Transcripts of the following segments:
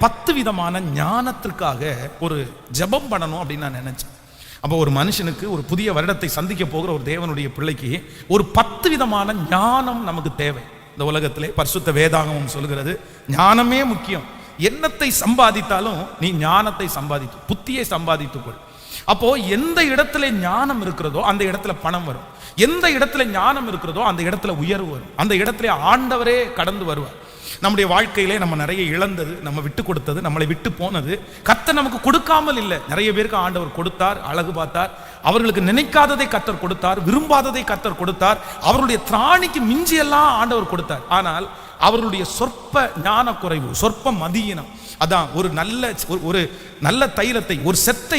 10 விதமான ஞானத்திற்காக ஒரு ஜெபம் பண்ணணும் அப்படின்னு நான் நினைச்சேன். அப்போ ஒரு மனுஷனுக்கு ஒரு புதிய வருடத்தை சந்திக்க போகிற ஒரு தேவனுடைய பிள்ளைக்கு ஒரு 10 விதமான ஞானம் நமக்கு தேவை. இந்த உலகத்திலே பரிசுத்த வேதாகமம் சொல்கிறது ஞானமே முக்கியம். என்னத்தை சம்பாதித்தாலும் நீ ஞானத்தை சம்பாதித்து, புத்தியை சம்பாதித்துக்கொள். அப்போ எந்த இடத்துல ஞானம் இருக்கிறதோ அந்த இடத்துல பணம் வரும். எந்த இடத்துல ஞானம் இருக்கிறதோ அந்த இடத்துல உயர்வு வரும். அந்த இடத்துல ஆண்டவரே கடந்து வருவார். நம்முடைய வாழ்க்கையிலே நம்ம நிறைய இழந்தது, நம்ம விட்டு கொடுத்தது, நம்மளை விட்டு போனது கர்த்தர் நமக்கு கொடுக்காமல் இல்லை. நிறைய பேருக்கு ஆண்டவர் கொடுத்தார், அழகு பார்த்தார். அவர்களுக்கு நினைக்காததை கர்த்தர் கொடுத்தார், விரும்பாததை கர்த்தர் கொடுத்தார். அவருடைய திராணிக்கு மிஞ்சியெல்லாம் ஆண்டவர் கொடுத்தார். ஆனால் அவர்களுடைய சொற்ப ஞான குறைவு, சொற்ப மதியினம். அதான் ஒரு நல்ல தைலத்தை, ஒரு செத்த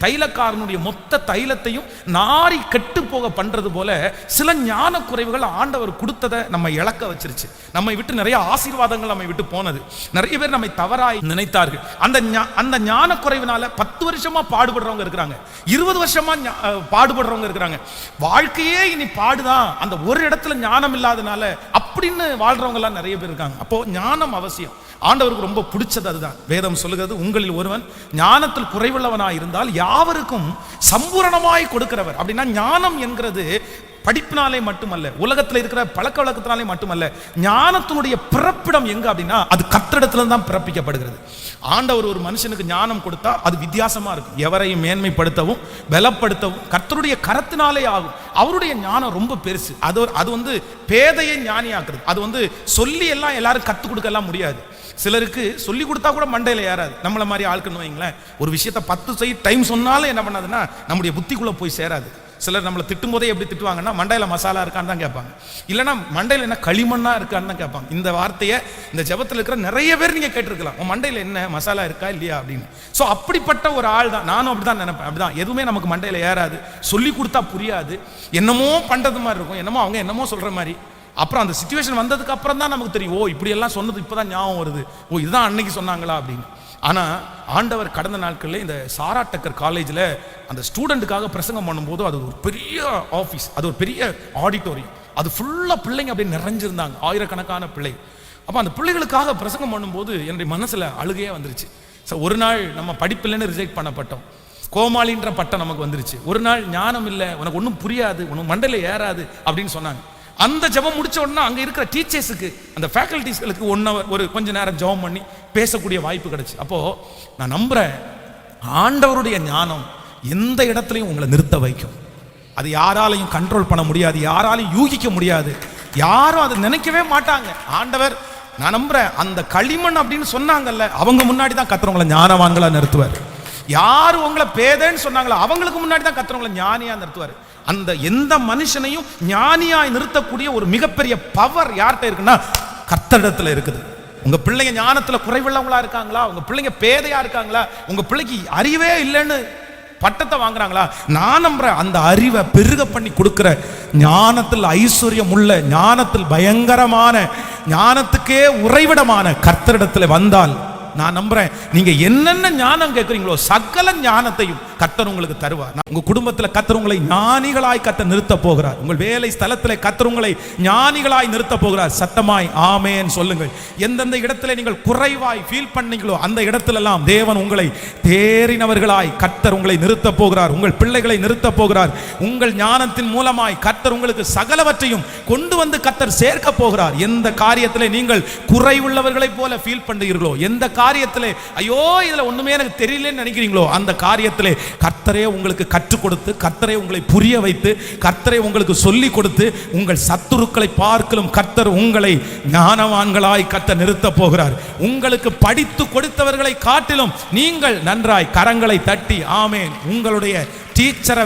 தைலக்காரனுடைய மொத்த தைலத்தையும் நாரி கெட்டு போக பண்றது போல சில ஞான குறைவுகள் ஆண்டவர் கொடுத்ததை நம்ம இழக்க வச்சிருச்சு. நம்மை விட்டு நிறைய ஆசீர்வாதங்கள் நம்மை விட்டு போனது. நிறைய பேர் நம்மை தவறாய் நினைத்தார்கள். அந்த ஞான குறைவினால 10 வருஷமா பாடுபடுறவங்க இருக்கிறாங்க, 20 வருஷமா பாடுபடுறவங்க இருக்கிறாங்க. வாழ்க்கையே இனி பாடுதான், அந்த ஒரு இடத்துல ஞானம் இல்லாதனால அப்படின்னு வாழ்றவங்க எல்லாம் நிறைய பேர் இருக்காங்க. அப்போ ஞானம் அவசியம். ஆண்டவருக்கு ரொம்ப பிடிச்சது அதுதான். வேதம் சொல்லுகிறது, உங்களில் ஒருவன் ஞானத்தில் குறைவுள்ளவனாய் இருந்தால் யாவருக்கும் சம்பூரணமாய் கொடுக்கிறவர். அப்படின்னா ஞானம் என்கிறது படிப்பினாலே மட்டுமல்ல, உலகத்தில் இருக்கிற பழக்க வழக்கத்தினாலே மட்டுமல்ல, ஞானத்தினுடைய பிறப்பிடம் எங்க அப்படின்னா அது கர்த்தரிடத்துல தான் பிறப்பிக்கப்படுகிறது. ஆண்டவர் ஒரு மனுஷனுக்கு ஞானம் கொடுத்தா அது வித்தியாசமா இருக்கும். எவரையும் மேன்மைப்படுத்தவும் பலப்படுத்தவும் கர்த்தருடைய கரத்தினாலே ஆகும். அவருடைய ஞானம் ரொம்ப பெருசு. அது பேதையை ஞானியாக்குறது. அது சொல்லி எல்லாம் எல்லாரும் கற்றுக் கொடுக்க எல்லாம் முடியாது. சிலருக்கு சொல்லி கொடுத்தா கூட மண்டையில ஏறாது. நம்மள மாதிரி ஆட்கள்னு வைங்களேன், ஒரு விஷயத்தை 10 டைம் சொன்னாலும் என்ன பண்ணாதுன்னா நம்முடைய புத்திக்குள்ள போய் சேராது. சிலர் நம்மளை திட்டும் போதே எப்படி திட்டுவாங்கன்னா மண்டையில மசாலா இருக்கான்னு தான் கேட்பாங்க, இல்லைன்னா மண்டையில என்ன களிமண்ணா இருக்கான்னு தான் கேட்பாங்க. இந்த வார்த்தையை இந்த ஜெபத்தில் இருக்கிற நிறைய பேர் நீங்க கேட்டிருக்கலாம், உன் மண்டையில என்ன மசாலா இருக்கா இல்லையா அப்படின்னு. ஸோ அப்படிப்பட்ட ஒரு ஆள் தான் நானும். அப்படிதான் நினைப்பேன். அப்படிதான் எதுவுமே நமக்கு மண்டையில ஏறாது, சொல்லி கொடுத்தா புரியாது, என்னமோ பண்றது மாதிரி இருக்கும், என்னமோ அவங்க என்னமோ சொல்ற மாதிரி. அப்புறம் அந்த சிச்சுவேஷன் வந்ததுக்கு அப்புறம் தான் நமக்கு தெரியும், ஓ இப்படி எல்லாம் சொன்னது இப்பதான் ஞாபகம் வருது, ஓ இதுதான் அன்னைக்கு சொன்னாங்களா அப்படின்னு. ஆனால் ஆண்டவர் கடந்த நாட்களில் இந்த சாரா டக்கர் காலேஜில் அந்த ஸ்டூடெண்ட்டுக்காக பிரசங்கம் பண்ணும்போது அது ஒரு பெரிய ஆஃபீஸ், அது ஒரு பெரிய ஆடிட்டோரியம், அது ஃபுல்லாக பிள்ளைங்க அப்படியே நிறைஞ்சிருந்தாங்க, ஆயிரக்கணக்கான பிள்ளை. அப்போ அந்த பிள்ளைகளுக்காக பிரசங்கம் பண்ணும்போது என்னுடைய மனசில் அழுகையே வந்துருச்சு. ஸோ ஒரு நாள் நம்ம படிப்பில்லைன்னு ரிஜெக்ட் பண்ணப்பட்டோம், கோமாளின்ற பட்டம் நமக்கு வந்துருச்சு. ஒரு நாள் ஞானம் இல்லை, உனக்கு ஒன்றும் புரியாது, உனக்கு மண்டையில் ஏறாது அப்படின்னு சொன்னாங்க. அந்த ஜெபம் முடிச்ச உடனே அங்கே இருக்கிற டீச்சர்ஸுக்கு, அந்த ஃபேக்கல்டிஸ்களுக்கு 1 hour ஒரு கொஞ்ச நேரம் ஜெபம் பண்ணி பேசக்கூடிய வாய்ப்பு கிடைச்சு. அப்போ நான் நம்புறேன், ஆண்டவருடைய ஞானம் எந்த இடத்துலையும் உங்களை நிறுத்த வைக்கும். அது யாராலையும் கண்ட்ரோல் பண்ண முடியாது, யாராலையும் யூகிக்க முடியாது, யாரும் அதை நினைக்கவே மாட்டாங்க. ஆண்டவர், நான் நம்புறேன், அந்த களிமண் அப்படின்னு சொன்னாங்கல்ல, அவங்க முன்னாடி தான் கர்த்தர் ஞானவான்களா நிறுத்துவார். யார் உங்களை பேதன்னு சொன்னாங்களோ அவங்களுக்கு முன்னாடி தான் கர்த்தர் ஞானியா நிறுத்துவார். அந்த எந்த மனுஷனையும் ஞானியாய் நிறுத்தக்கூடிய ஒரு மிகப்பெரிய பவர் யார்கிட்ட இருக்குன்னா கர்த்தரிடத்துல இருக்குது. உங்க பிள்ளைங்க ஞானத்துல குறைவுள்ளவங்களா இருக்காங்களா, உங்க பிள்ளைங்க பேதையா இருக்காங்களா, உங்க பிள்ளைக்கு அறிவே இல்லைன்னு பட்டத்தை வாங்குறாங்களா, நான் நம்புறேன் அந்த அறிவை பெருக பண்ணி கொடுக்கிற, ஞானத்தில் ஐஸ்வர்யம் உள்ள, ஞானத்தில் பயங்கரமான, ஞானத்துக்கே உறைவிடமான கர்த்தரிடத்துல வந்தால் நான் நம்புறேன், நீங்க என்னென்ன ஞானம் கேட்குறீங்களோ சகல ஞானத்தையும் கர்த்தர் உங்களுக்கு தருவார். உங்க குடும்பத்தில் கர்த்தர் உங்களை ஞானிகளாய் கர்த்தர் நிறுத்த போகிறார். உங்கள் வேலை ஸ்தலத்தில் கர்த்தர் உங்களை ஞானிகளாய் நிறுத்த போகிறார். சத்தமாய் ஆமென் சொல்லுங்கள். எந்தெந்த இடத்துல நீங்கள் குறைவாய் ஃபீல் பண்ணீங்களோ அந்த இடத்துலலாம் தேவன் உங்களை தேறினவர்களாய் கர்த்தர் உங்களை நிறுத்த போகிறார். உங்கள் பிள்ளைகளை நிறுத்த போகிறார். உங்கள் ஞானத்தின் மூலமாய் கர்த்தர் உங்களுக்கு சகலவற்றையும் கொண்டு வந்து கர்த்தர் சேர்க்க போகிறார். எந்த காரியத்தில் நீங்கள் குறைவுள்ளவர்களை போல ஃபீல் பண்ணுகிறீர்களோ, எந்த காரியத்திலே ஐயோ இதுல ஒண்ணுமே எனக்கு தெரியலன்னு நினைக்கிறீங்களோ அந்த காரியத்திலே கர்த்தரே உங்களுக்கு கற்றுக் கொடுத்து, கர்த்தரே உங்களை புரிய வைத்து, கர்த்தரே உங்களுக்கு சொல்லி கொடுத்து, உங்கள் சத்துருக்களை பார்க்கலும் கர்த்தர் உங்களை ஞானவான்களாய் கர்த்தர் நிறுத்த போகிறார். உங்களுக்கு படித்து கொடுத்தவர்களை காட்டிலும் நீங்கள் நன்றாய் கரங்களை தட்டி ஆமென், உங்களுடைய டீச்சரை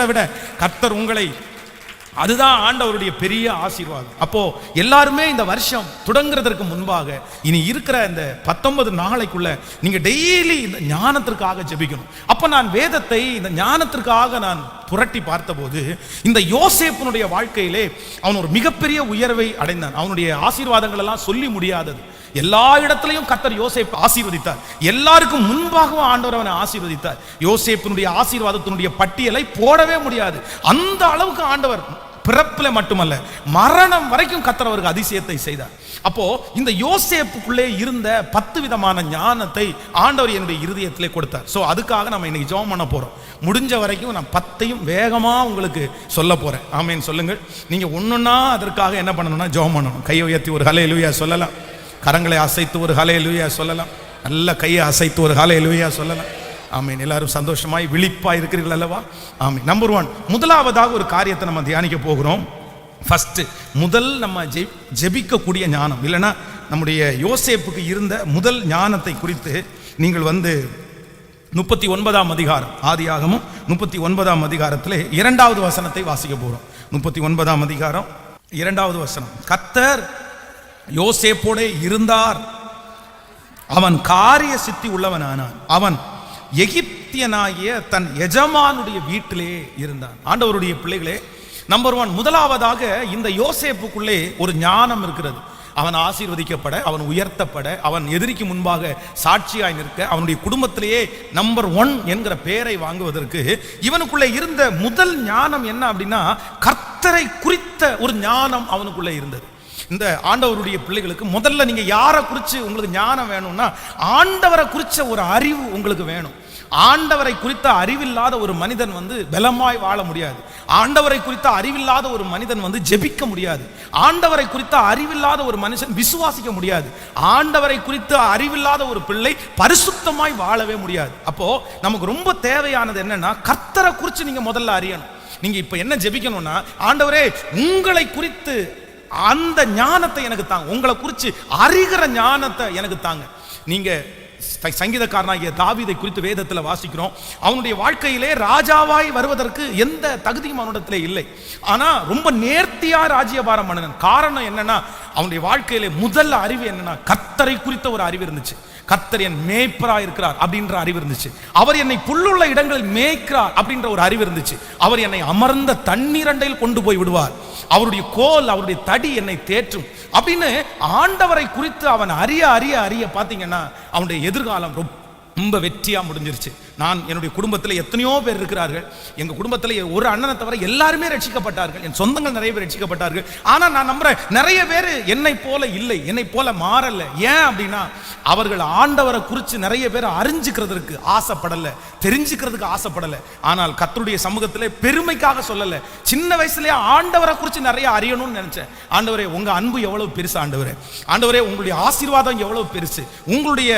விட கர்த்தர் உங்களை, அதுதான் ஆண்டவருடைய பெரிய ஆசீர்வாதம். அப்போ எல்லாருமே இந்த வருஷம் தொடங்குறதற்கு முன்பாக இனி இருக்கிற இந்த 19 நாளைக்குள்ள நீங்க டெய்லி இந்த ஞானத்திற்காக ஜெபிக்கணும். அப்ப நான் வேதத்தை இந்த ஞானத்திற்காக நான் புரட்டி பார்த்தபோது இந்த யோசேப்பினுடைய வாழ்க்கையிலே அவன் ஒரு மிகப்பெரிய உயர்வை அடைந்தான். அவனுடைய ஆசீர்வாதங்கள் எல்லாம் சொல்லி முடியாதது. எல்லா இடத்திலையும் கர்த்தர் யோசேப்பு ஆசீர்வதித்தார். எல்லாருக்கும் முன்பாகவும் ஆண்டவர் அவனை ஆசீர்வதித்தார். யோசேப்பினுடைய ஆசீர்வாதத்தினுடைய பட்டியலை போடவே முடியாது. அந்த அளவுக்கு ஆண்டவர் பிறப்பில் மட்டுமல்ல மரணம் வரைக்கும் கர்த்தர் அவருக்கு அதிசயத்தை செய்தார். அப்போ இந்த யோசேப்புக்குள்ளே இருந்த 10 விதமான ஞானத்தை ஆண்டவர் என்னுடைய இருதயத்திலே கொடுத்தார். ஸோ அதுக்காக நம்ம இன்னைக்கு ஜெபம் பண்ண போறோம். முடிஞ்ச வரைக்கும் நான் 10ஐயும் வேகமா உங்களுக்கு சொல்ல போறேன். ஆமென் சொல்லுங்கள். நீங்க ஒன்னொன்னா அதற்காக என்ன பண்ணணும்னா ஜெபம் பண்ணணும். கையை உயர்த்தி ஒரு ஹல்லேலூயா சொல்லலாம். கரங்களை அசைத்து ஒரு ஹல்லேலூயா சொல்லலாம். நல்ல கையை அசைத்து ஒரு ஹல்லேலூயா சொல்லலாம். ஆமீன். எல்லாரும் சந்தோஷமாய் விழிப்பாய் இருக்கிறீர்கள் அல்லவா? ஆமீன். நம்பர் 1, முதலாவதாக ஒரு காரியத்தை நம்ம தியானிக்க போகிறோம். ஃபர்ஸ்ட், முதல் நம்ம ஜெபிக்கக்கூடிய ஞானம், இல்லைன்னா நம்முடைய யோசேப்புக்கு இருந்த முதல் ஞானத்தை குறித்து நீங்கள் 39ஆம் அதிகாரம், ஆதியாகமம் 39ஆம் அதிகாரத்தில் 2வது வசனத்தை வாசிக்க போகிறோம். 39ஆம் அதிகாரம் 2வது வசனம். கர்த்தர் யோசேப்போட இருந்தார், அவன் காரிய சித்தி உள்ளவனானான், அவன் எகிப்தியனாகிய தன் எஜமானுடைய வீட்டிலே இருந்தான். ஆண்டவருடைய பிள்ளைகளே, நம்பர் 1, முதலாவதாக இந்த யோசேப்புக்குள்ளே ஒரு ஞானம் இருக்கிறது. அவன் ஆசீர்வதிக்கப்பட, அவன் உயர்த்தப்பட, அவன் எதிரிக்கு முன்பாக சாட்சியாய் நிற்க, அவனுடைய குடும்பத்திலேயே நம்பர் 1 என்கிற பெயரை வாங்குவதற்கு இவனுக்குள்ளே இருந்த முதல் ஞானம் என்ன அப்படின்னா, கர்த்தரை குறித்த ஒரு ஞானம் அவனுக்குள்ளே இருந்தது. இந்த ஆண்டவருடைய பிள்ளைகளுக்கு முதல்ல நீங்க யாரை குறித்து உங்களுக்கு ஞானம் வேணும்னா, ஆண்டவரை குறித்த ஒரு அறிவு உங்களுக்கு வேணும். ஆண்டவரை குறித்த அறிவில்லாத ஒரு மனிதன் பலமாய் வாழ முடியாது. ஆண்டவரை குறித்த அறிவில்லாத ஒரு மனிதன் ஜெபிக்க முடியாது. ஆண்டவரை குறித்த அறிவில்லாத ஒரு மனுஷன் விசுவாசிக்க முடியாது. ஆண்டவரை குறித்த அறிவில்லாத ஒரு பிள்ளை பரிசுத்தமாய் வாழவே முடியாது. அப்போ நமக்கு ரொம்ப தேவையானது என்னன்னா, கர்த்தரை குறித்து நீங்க முதல்ல அறியணும். நீங்க இப்ப என்ன ஜெபிக்கணும்னா, ஆண்டவரே உங்களை குறித்து அந்த ஞானத்தை எனக்கு தாங்க, உங்களை குறித்து அறிகிற ஞானத்தை எனக்கு தாங்க. நீங்க சங்கீதக்காரனாகிய தாவீதை குறித்து வேதத்தில் வாசிக்கிறோம். அவனுடைய வாழ்க்கையிலே ராஜாவாய் வருவதற்கு எந்த தகுதியும் அவனிடத்திலே இல்லை. ஆனா ரொம்ப நேர்த்தியா ராஜ்யபாரம் பண்ணினான். காரணம் என்னன்னா, அவனுடைய வாழ்க்கையிலே முதல் அறிவு என்னன்னா, கர்த்தரை குறித்த ஒரு அறிவு இருந்துச்சு. கர்த்தர் என் மேய்ப்பராய் இருக்கிறார் அப்படின்ற அறிவு இருந்துச்சு. அவர் என்னை புல்லுள்ள இடங்களில் மேய்க்கிறார் அப்படின்ற ஒரு அறிவு இருந்துச்சு. அவர் என்னை அமர்ந்த தண்ணீரண்டையில் கொண்டு போய் விடுவார், அவருடைய கோல், அவருடைய தடி என்னை தேற்றும் அப்படின்னு ஆண்டவரை குறித்து அவன் அறிய அறிய அறிய பார்த்தீங்கன்னா அவனுடைய எதிர்காலம் ரொம்ப வெற்றியா முடிஞ்சிருச்சு. நான் என்னுடைய குடும்பத்தில் எத்தனையோ பேர் இருக்கிறார்கள். எங்க குடும்பத்தில் ஒரு அண்ணனை தவிர எல்லாருமே ரட்சிக்கப்பட்டார்கள். என் சொந்தங்கள் நிறைய பேர் ரட்சிக்கப்பட்டார்கள். ஆனா நான் நம்புறேன், நிறைய பேர் என்னை போல இல்லை, என்னை போல மாறல. ஏன் அப்படின்னா, அவர்கள் ஆண்டவரை குறித்து நிறைய பேர் அறிஞ்சுக்கிறதுக்கு ஆசைப்படல, தெரிஞ்சுக்கிறதுக்கு ஆசைப்படல. ஆனால் கர்த்தருடைய சமூகத்திலே பெருமைக்காக சொல்லல, சின்ன வயசுலயே ஆண்டவரை குறித்து நிறைய அறியணும்னு நினைச்சேன். ஆண்டவரே உங்க அன்பு எவ்வளவு பெருசு, ஆண்டவரே, ஆண்டவரே உங்களுடைய ஆசீர்வாதம் எவ்வளவு பெருசு, உங்களுடைய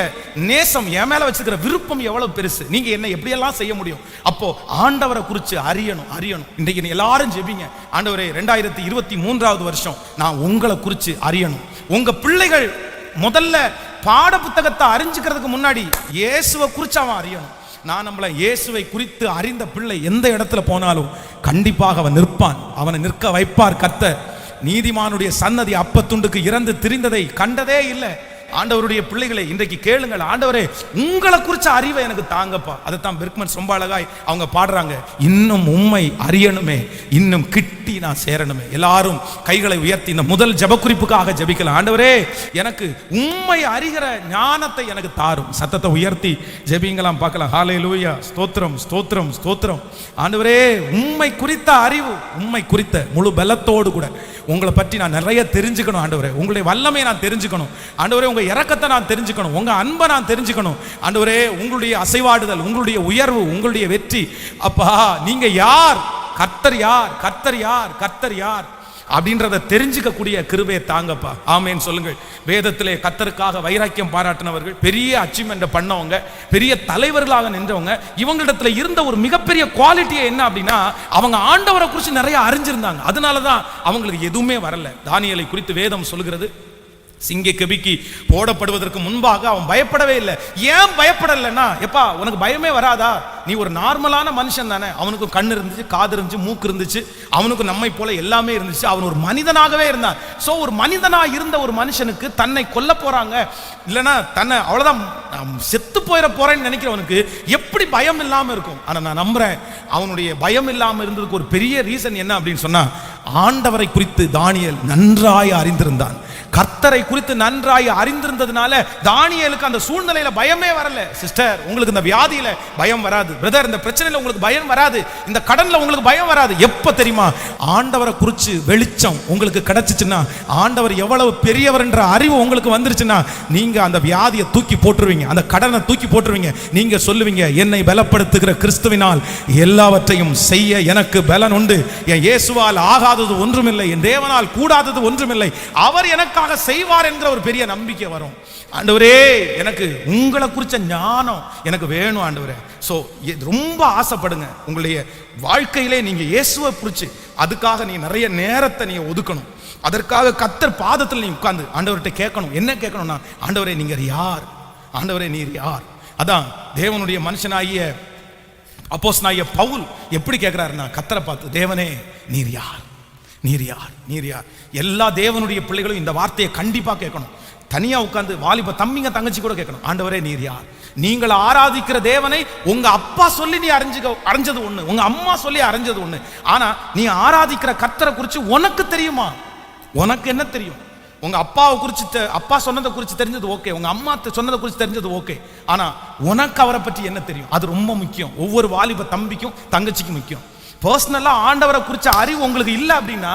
நேசம் என் மேல வச்சிருக்கிற விருப்பம் எவ்வளவு பெருசு, நீங்க என்ன எப்படியெல்லாம் செய்ய முடியும். அப்போ ஆண்டவரை குறித்து அறியணும் அறியணும். இன்றைக்கு எல்லாரும் ஜெபிங்க, ஆண்டவரே 2023வது வருஷம் நான் உங்களை குறித்து அறியணும். உங்க பிள்ளைகள் முதல்ல பாட புத்தகத்தை அறிஞ்சுக்கிறதுக்கு முன்னாடி இயேசுவை குறித்து அவன் அறியணும். நான் நம்மளை இயேசுவை குறித்து அறிந்த பிள்ளை எந்த இடத்துல போனாலும் கண்டிப்பாக அவன் நிற்பான், அவனை நிற்க வைப்பார் கர்த்தர். நீதிமானுடைய சன்னதி அப்பத்துண்டுக்கு இறந்து திரிந்ததை கண்டதே இல்லை. ஆண்டவருடைய பிள்ளைகளை இன்றைக்கு கேளுங்கள், ஆண்டவரே உங்களை குறிச்ச அறிவை எனக்கு தாங்கப்பா. அதைத்தான் பெர்க்மன்ஸ் ரொம்ப அழகாய் அவங்க பாடுறாங்க. இன்னும் உம்மை அறியணுமே, இன்னும் கிட்டி நான் சேரணுமே. எல்லாரும் கைகளை உயர்த்தி இந்த முதல் ஜெபக்குறிப்புக்காக ஜெபிக்கலாம். ஆண்டவரே எனக்கு உம்மை அறிகிற ஞானத்தை எனக்கு தாரும். சத்தத்தை உயர்த்தி ஜெபிங்கலாம் பார்க்கலாம். ஹல்லேலூயா, ஸ்தோத்திரம் ஸ்தோத்திரம் ஸ்தோத்திரம். ஆண்டவரே உம்மை குறித்த அறிவு, உம்மை குறித்த முழு பலத்தோடு கூட உங்களை பற்றி நான் நிறைய தெரிஞ்சுக்கணும். ஆண்டவரே உங்களுடைய வல்லமையை நான் தெரிஞ்சுக்கணும். ஆண்டவரே உங்க இரக்கத்தை நான் தெரிஞ்சுக்கணும், உங்க அன்பை நான் தெரிஞ்சுக்கணும். ஆண்டவரே உங்களுடைய அசைவாடுதல், உங்களுடைய உயர்வு, உங்களுடைய வெற்றி. அப்பா நீங்க யார், கர்த்தர் யார், கர்த்தர் யார், கர்த்தர் யார் அப்படின்றத தெரிஞ்சுக்கக்கூடிய கிருபையை தாங்கப்பா. ஆமேன் சொல்லுங்கள். வேதத்திலே கர்த்தருக்காக வைராக்கியம் பாராட்டினவர்கள், பெரிய அச்சீவ்மெண்ட் பண்ணவங்க, பெரிய தலைவர்களாக நின்றவங்க, இவங்களிடத்துல இருந்த ஒரு மிகப்பெரிய குவாலிட்டியே என்ன அப்படின்னா, அவங்க ஆண்டவரை குறித்து நிறைய அறிஞ்சிருந்தாங்க. அதனாலதான் அவங்களுக்கு எதுவுமே வரல. தானியேலை குறித்து வேதம் சொல்கிறது, சிங்க கெபிக்கு போடப்படுவதற்கு முன்பாக அவன் பயப்படவே இல்லை. ஏன் பயப்படலைன்னா, எப்பா உனக்கு பயமே வராதா, நீ ஒரு நார்மலான மனுஷன் தானே. அவனுக்கு கண் இருந்துச்சு, காது இருந்துச்சு, மூக்கு இருந்துச்சு, அவனுக்கு நம்மை போல எல்லாமே இருந்துச்சு. அவன் ஒரு மனிதனாகவே இருந்தான். ஸோ ஒரு மனிதனா இருந்த ஒரு மனுஷனுக்கு தன்னை கொல்ல போறாங்க, இல்லைன்னா தன்னை அவ்வளவுதான் செத்து போயிட போறேன்னு நினைக்கிறவனுக்கு எப்படி பயம் இல்லாம இருக்கும். ஆனா நான் நம்புறேன், அவனுடைய பயம் இல்லாம இருந்ததுக்கு ஒரு பெரிய ரீசன் என்ன அப்படின்னு சொன்னா, ஆண்டவரை குறித்து தானியேல் நன்றாய் அறிந்திருந்தான். கர்த்தரை குறித்து நன்றாய் அறிந்திருந்ததுனால தானியேலுக்கு அந்த சூழ்நிலையில பயமே வரல. சிஸ்டர் உங்களுக்கு இந்த வியாதியில பயம் வராது. வராது பிரதர், இந்த பிரச்சனையில உங்களுக்கு பயம் வராது, இந்த கடன்ல உங்களுக்கு பயம் வராது. எப்ப தெரியுமா? ஆண்டவரை குறிச்சு வெளிச்சம் உங்களுக்கு கிடைச்சிச்சுன்னா, ஆண்டவர் எவ்வளவு பெரியவர் என்ற அறிவு உங்களுக்கு வந்துருச்சுன்னா, நீங்க அந்த வியாதியை தூக்கி போட்டுருவீங்க, அந்த கடனை தூக்கி போட்டுருவீங்க. நீங்க சொல்லுவீங்க, என்னை பலப்படுத்துகிற கிறிஸ்துவினால் எல்லாவற்றையும் செய்ய எனக்கு பலன் உண்டு. என் இயேசுவால் ஆகாதது ஒன்றுமில்லை, என் தேவனால் கூடாதது ஒன்றுமில்லை, அவர் எனக்காக செய்வார் என்கிற ஒரு பெரிய நம்பிக்கை வரும். ஆண்டவரே, எனக்கு உங்களை குறிச்ச ஞானம் எனக்கு வேணும் ஆண்டவரே. ஸோ ரொம்ப ஆசைப்படுங்க, உங்களுடைய வாழ்க்கையிலே நீங்க இயேசுவை குறிச்சு அதுக்காக நீ நிறைய நேரத்தை நீங்க ஒதுக்கணும். அதற்காக கர்த்தர் பாதத்தில் நீ உட்கார்ந்து ஆண்டவர்கிட்ட கேட்கணும். என்ன கேட்கணும்னா, ஆண்டவரே நீங்க யார், ஆண்டவரே நீர் யார். அதான் தேவனுடைய மனுஷனாகிய அப்போஸ்தலனாகிய பவுல் எப்படி கேட்கிறாருன்னா, கர்த்தரை பார்த்து, தேவனே நீர் யார், நீர் யார், நீர் யார். எல்லா தேவனுடைய பிள்ளைகளும் இந்த வார்த்தையை கண்டிப்பா கேட்கணும். தனியா உட்கார்ந்து வாலிப தம்பிங்க தங்கச்சி கூட கேட்கணும், ஆண்டவரே நீர் யார். நீங்கள் ஆராதிக்கிற தேவனை உங்க அப்பா சொல்லி நீ அறிஞ்சது ஒண்ணு, உங்க அம்மா சொல்லி அறிஞ்சது ஒண்ணு. ஆனா நீ ஆராதிக்கிற கர்த்தரை குறித்து உனக்கு தெரியுமா? உனக்கு என்ன தெரியும்? உங்க அப்பாவை குறித்து, அப்பா சொன்னதை குறித்து தெரிஞ்சது ஓகே, உங்க அம்மா சொன்னதை குறித்து தெரிஞ்சது ஓகே, ஆனா உனக்கு அவரை பற்றி என்ன தெரியும்? அது ரொம்ப முக்கியம். ஒவ்வொரு வாலிப தம்பிக்கும் தங்கச்சிக்கும் முக்கியம். பர்சனலா ஆண்டவரை குறித்த அறிவு உங்களுக்கு இல்லை அப்படின்னா,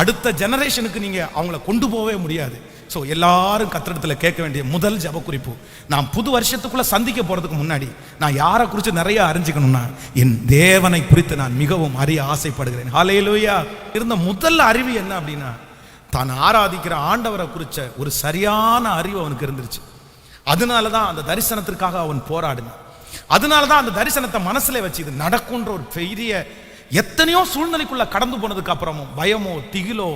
அடுத்த ஜெனரேஷனுக்கு நீங்க அவங்கள கொண்டு போகவே முடியாது. ஸோ எல்லாரும் கர்த்தரிடத்தில் கேட்க வேண்டிய முதல் ஜெப குறிப்பு, நான் புது வருஷத்துக்குள்ள சந்திக்க போறதுக்கு முன்னாடி நான் யாரை குறித்து நிறைய அறிஞ்சுக்கணும்னா, என் தேவனை குறித்து நான் மிகவும் அறிய ஆசைப்படுகிறேன். ஹல்லேலூயா. இருந்த முதல் அறிவு என்ன அப்படின்னா, தான் ஆராதிக்கிற ஆண்டவரை குறித்த ஒரு சரியான அறிவு அவனுக்கு இருந்துருச்சு. அதனால தான் அந்த தரிசனத்திற்காக அவன் போராடினான். அதனால தான் அந்த தரிசனத்தை மனசுல வச்சு இது நடக்கும்ன்ற ஒரு பெரிய, எத்தனையோ சூழ்நிலைக்குள்ள கடந்து போனதுக்கு அப்புறமும் பயமோ திகிலோ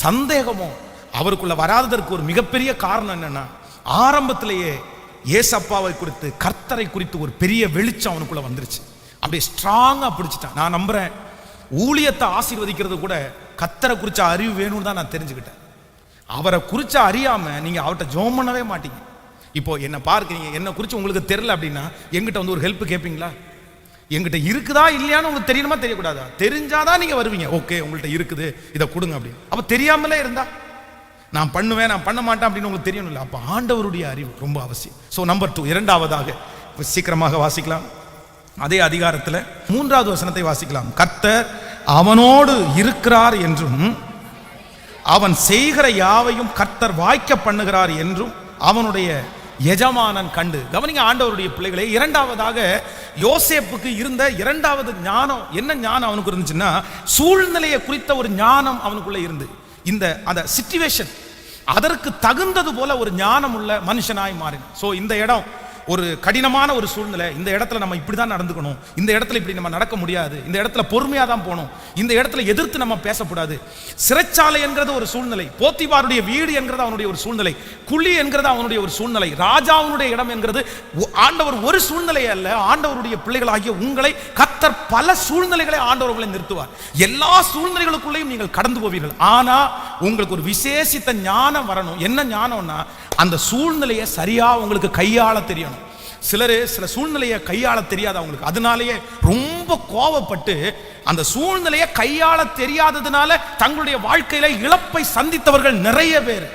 சந்தேகமோ அவருக்குள்ள வராததற்கு ஒரு மிகப்பெரிய காரணம் என்னன்னா, ஆரம்பத்திலேயே ஏசப்பாவை குறித்து, கர்த்தரை குறித்து ஒரு பெரிய வெளிச்சம் அவனுக்குள்ள வந்துருச்சு. அப்படியே ஸ்ட்ராங்கா பிடிச்சிட்டான். நான் நம்புறேன், ஊழியத்தை ஆசீர்வதிக்கிறது கூட கர்த்தரை குறிச்ச அறிவு வேணும்னு தான் நான் தெரிஞ்சுக்கிட்டேன். அவரை குறிச்ச அறியாம நீங்க அவர்கிட்ட ஜெபம் பண்ணவே மாட்டீங்க. இப்போ என்ன பார்க்கிறீங்க, என்ன குறித்து உங்களுக்கு தெரியல அப்படின்னா எங்கிட்ட வந்து ஒரு ஹெல்ப் கேட்பீங்களா? எங்கிட்ட இருக்குதா இல்லையான்னு உங்களுக்கு தெரியணுமா தெரியக்கூடாதா? தெரிஞ்சாதான் நீங்க வருவீங்க. ஓகே உங்கள்கிட்ட இருக்குது, இதை கொடுங்க அப்படின்னு. அப்ப தெரியாமலே இருந்தா, நான் பண்ணுவேன் நான் பண்ண மாட்டேன் அப்படின்னு உங்களுக்கு தெரியணும்ல. அப்ப ஆண்டவருடைய அறிவு ரொம்ப அவசியம். ஸோ நம்பர் 2, இரண்டாவதாக சீக்கிரமாக வாசிக்கலாம். அதே அதிகாரத்தில் 3வது வசனத்தை வாசிக்கலாம். கர்த்தர் அவனோடு இருக்கிறார் என்றும், அவன் செய்கிற யாவையும் கர்த்தர் வாய்க்க பண்ணுகிறார் என்றும் அவனுடைய எஜமானன் கண்டு. கவனிங்க ஆண்டவருடைய பிள்ளைகளே, இரண்டாவதாக யோசேப்புக்கு இருந்த இரண்டாவது ஞானம் என்ன ஞானம் அவனுக்கு இருந்துச்சுன்னா, சூழ்நிலையை குறித்த ஒரு ஞானம் அவனுக்குள்ள இருந்து, இந்த அந்த சிச்சுவேஷன் அதற்கு தகுந்தது போல ஒரு ஞானம் உள்ள மனுஷனாய் மாறினான். ஸோ இந்த இடம் ஒரு கடினமான ஒரு சூழ்நிலை, இந்த இடத்துல நம்ம இப்படி தான் நடந்துக்கணும், இந்த இடத்துல இப்படி நம்ம நடக்க முடியாது, இந்த இடத்துல பொறுமையாக தான் போகணும், இந்த இடத்துல எதிர்த்து நம்ம பேசக்கூடாது. சிறைச்சாலை என்கிறது ஒரு சூழ்நிலை, போத்திபாருடைய வீடு என்கிறது அவனுடைய ஒரு சூழ்நிலை, குழி என்கிறது அவனுடைய ஒரு சூழ்நிலை, ராஜாவுடைய இடம் என்கிறது ஆண்டவர் ஒரு சூழ்நிலை அல்ல. ஆண்டவருடைய பிள்ளைகளாகிய உங்களை கர்த்தர் பல சூழ்நிலைகளை ஆண்டவர்களை நிறுத்துவார். எல்லா சூழ்நிலைகளுக்குள்ளேயும் நீங்கள் கடந்து போவீர்கள். ஆனா உங்களுக்கு ஒரு விசேஷித்த ஞானம் வரணும். என்ன ஞானம்னா, அந்த சூழ்நிலையை சரியா உங்களுக்கு கையாள தெரியணும். சில சூழ்நிலையை கையாள தெரியாது அவங்களுக்கு, அதனாலேயே ரொம்ப கோபப்பட்டு அந்த சூழ்நிலையை கையாள தெரியாததுனால தங்களுடைய வாழ்க்கையில இழப்பை சந்தித்தவர்கள் நிறைய பேர்.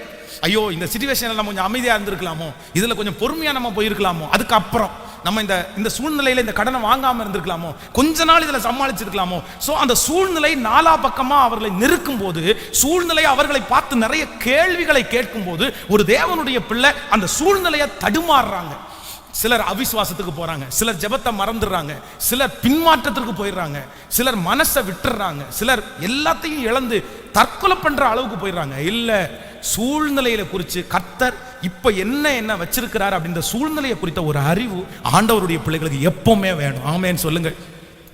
ஐயோ இந்த சிச்சுவேஷன்ல நம்ம கொஞ்சம் அமைதியா இருந்திருக்கலாமோ, இதுல கொஞ்சம் பொறுமையா நம்ம போயிருக்கலாமோ, அதுக்கப்புறம் நம்ம இந்த சூழ்நிலையில இந்த கடனை வாங்காம இருந்திருக்கலாமோ, கொஞ்ச நாள் இதுல சமாளிச்சிருக்கலாமோ. சோ அந்த சூழ்நிலை நாலா பக்கமா அவர்களை நெருக்கும் போது, சூழ்நிலை அவர்களை பார்த்து நிறைய கேள்விகளை கேட்கும் போது, ஒரு தேவனுடைய பிள்ளை அந்த சூழ்நிலையை தடுமாறுறாங்க. சிலர் அவிசுவாசத்துக்கு போறாங்க, சிலர் ஜெபத்தை மறந்துடுறாங்க, சிலர் பின்மாற்றத்திற்கு போயிடுறாங்க, சிலர் மனசை விட்டுறாங்க, சிலர் எல்லாத்தையும் இழந்து தற்கொலை பண்ற அளவுக்கு போயிடுறாங்க. இல்ல, சூழ்நிலையில குறித்து கர்த்தர் இப்ப என்ன வச்சிருக்கிறார் அப்படின்ற சூழ்நிலையை குறித்த ஒரு அறிவு ஆண்டவருடைய பிள்ளைகளுக்கு எப்பவுமே வேணும். ஆமென் சொல்லுங்க.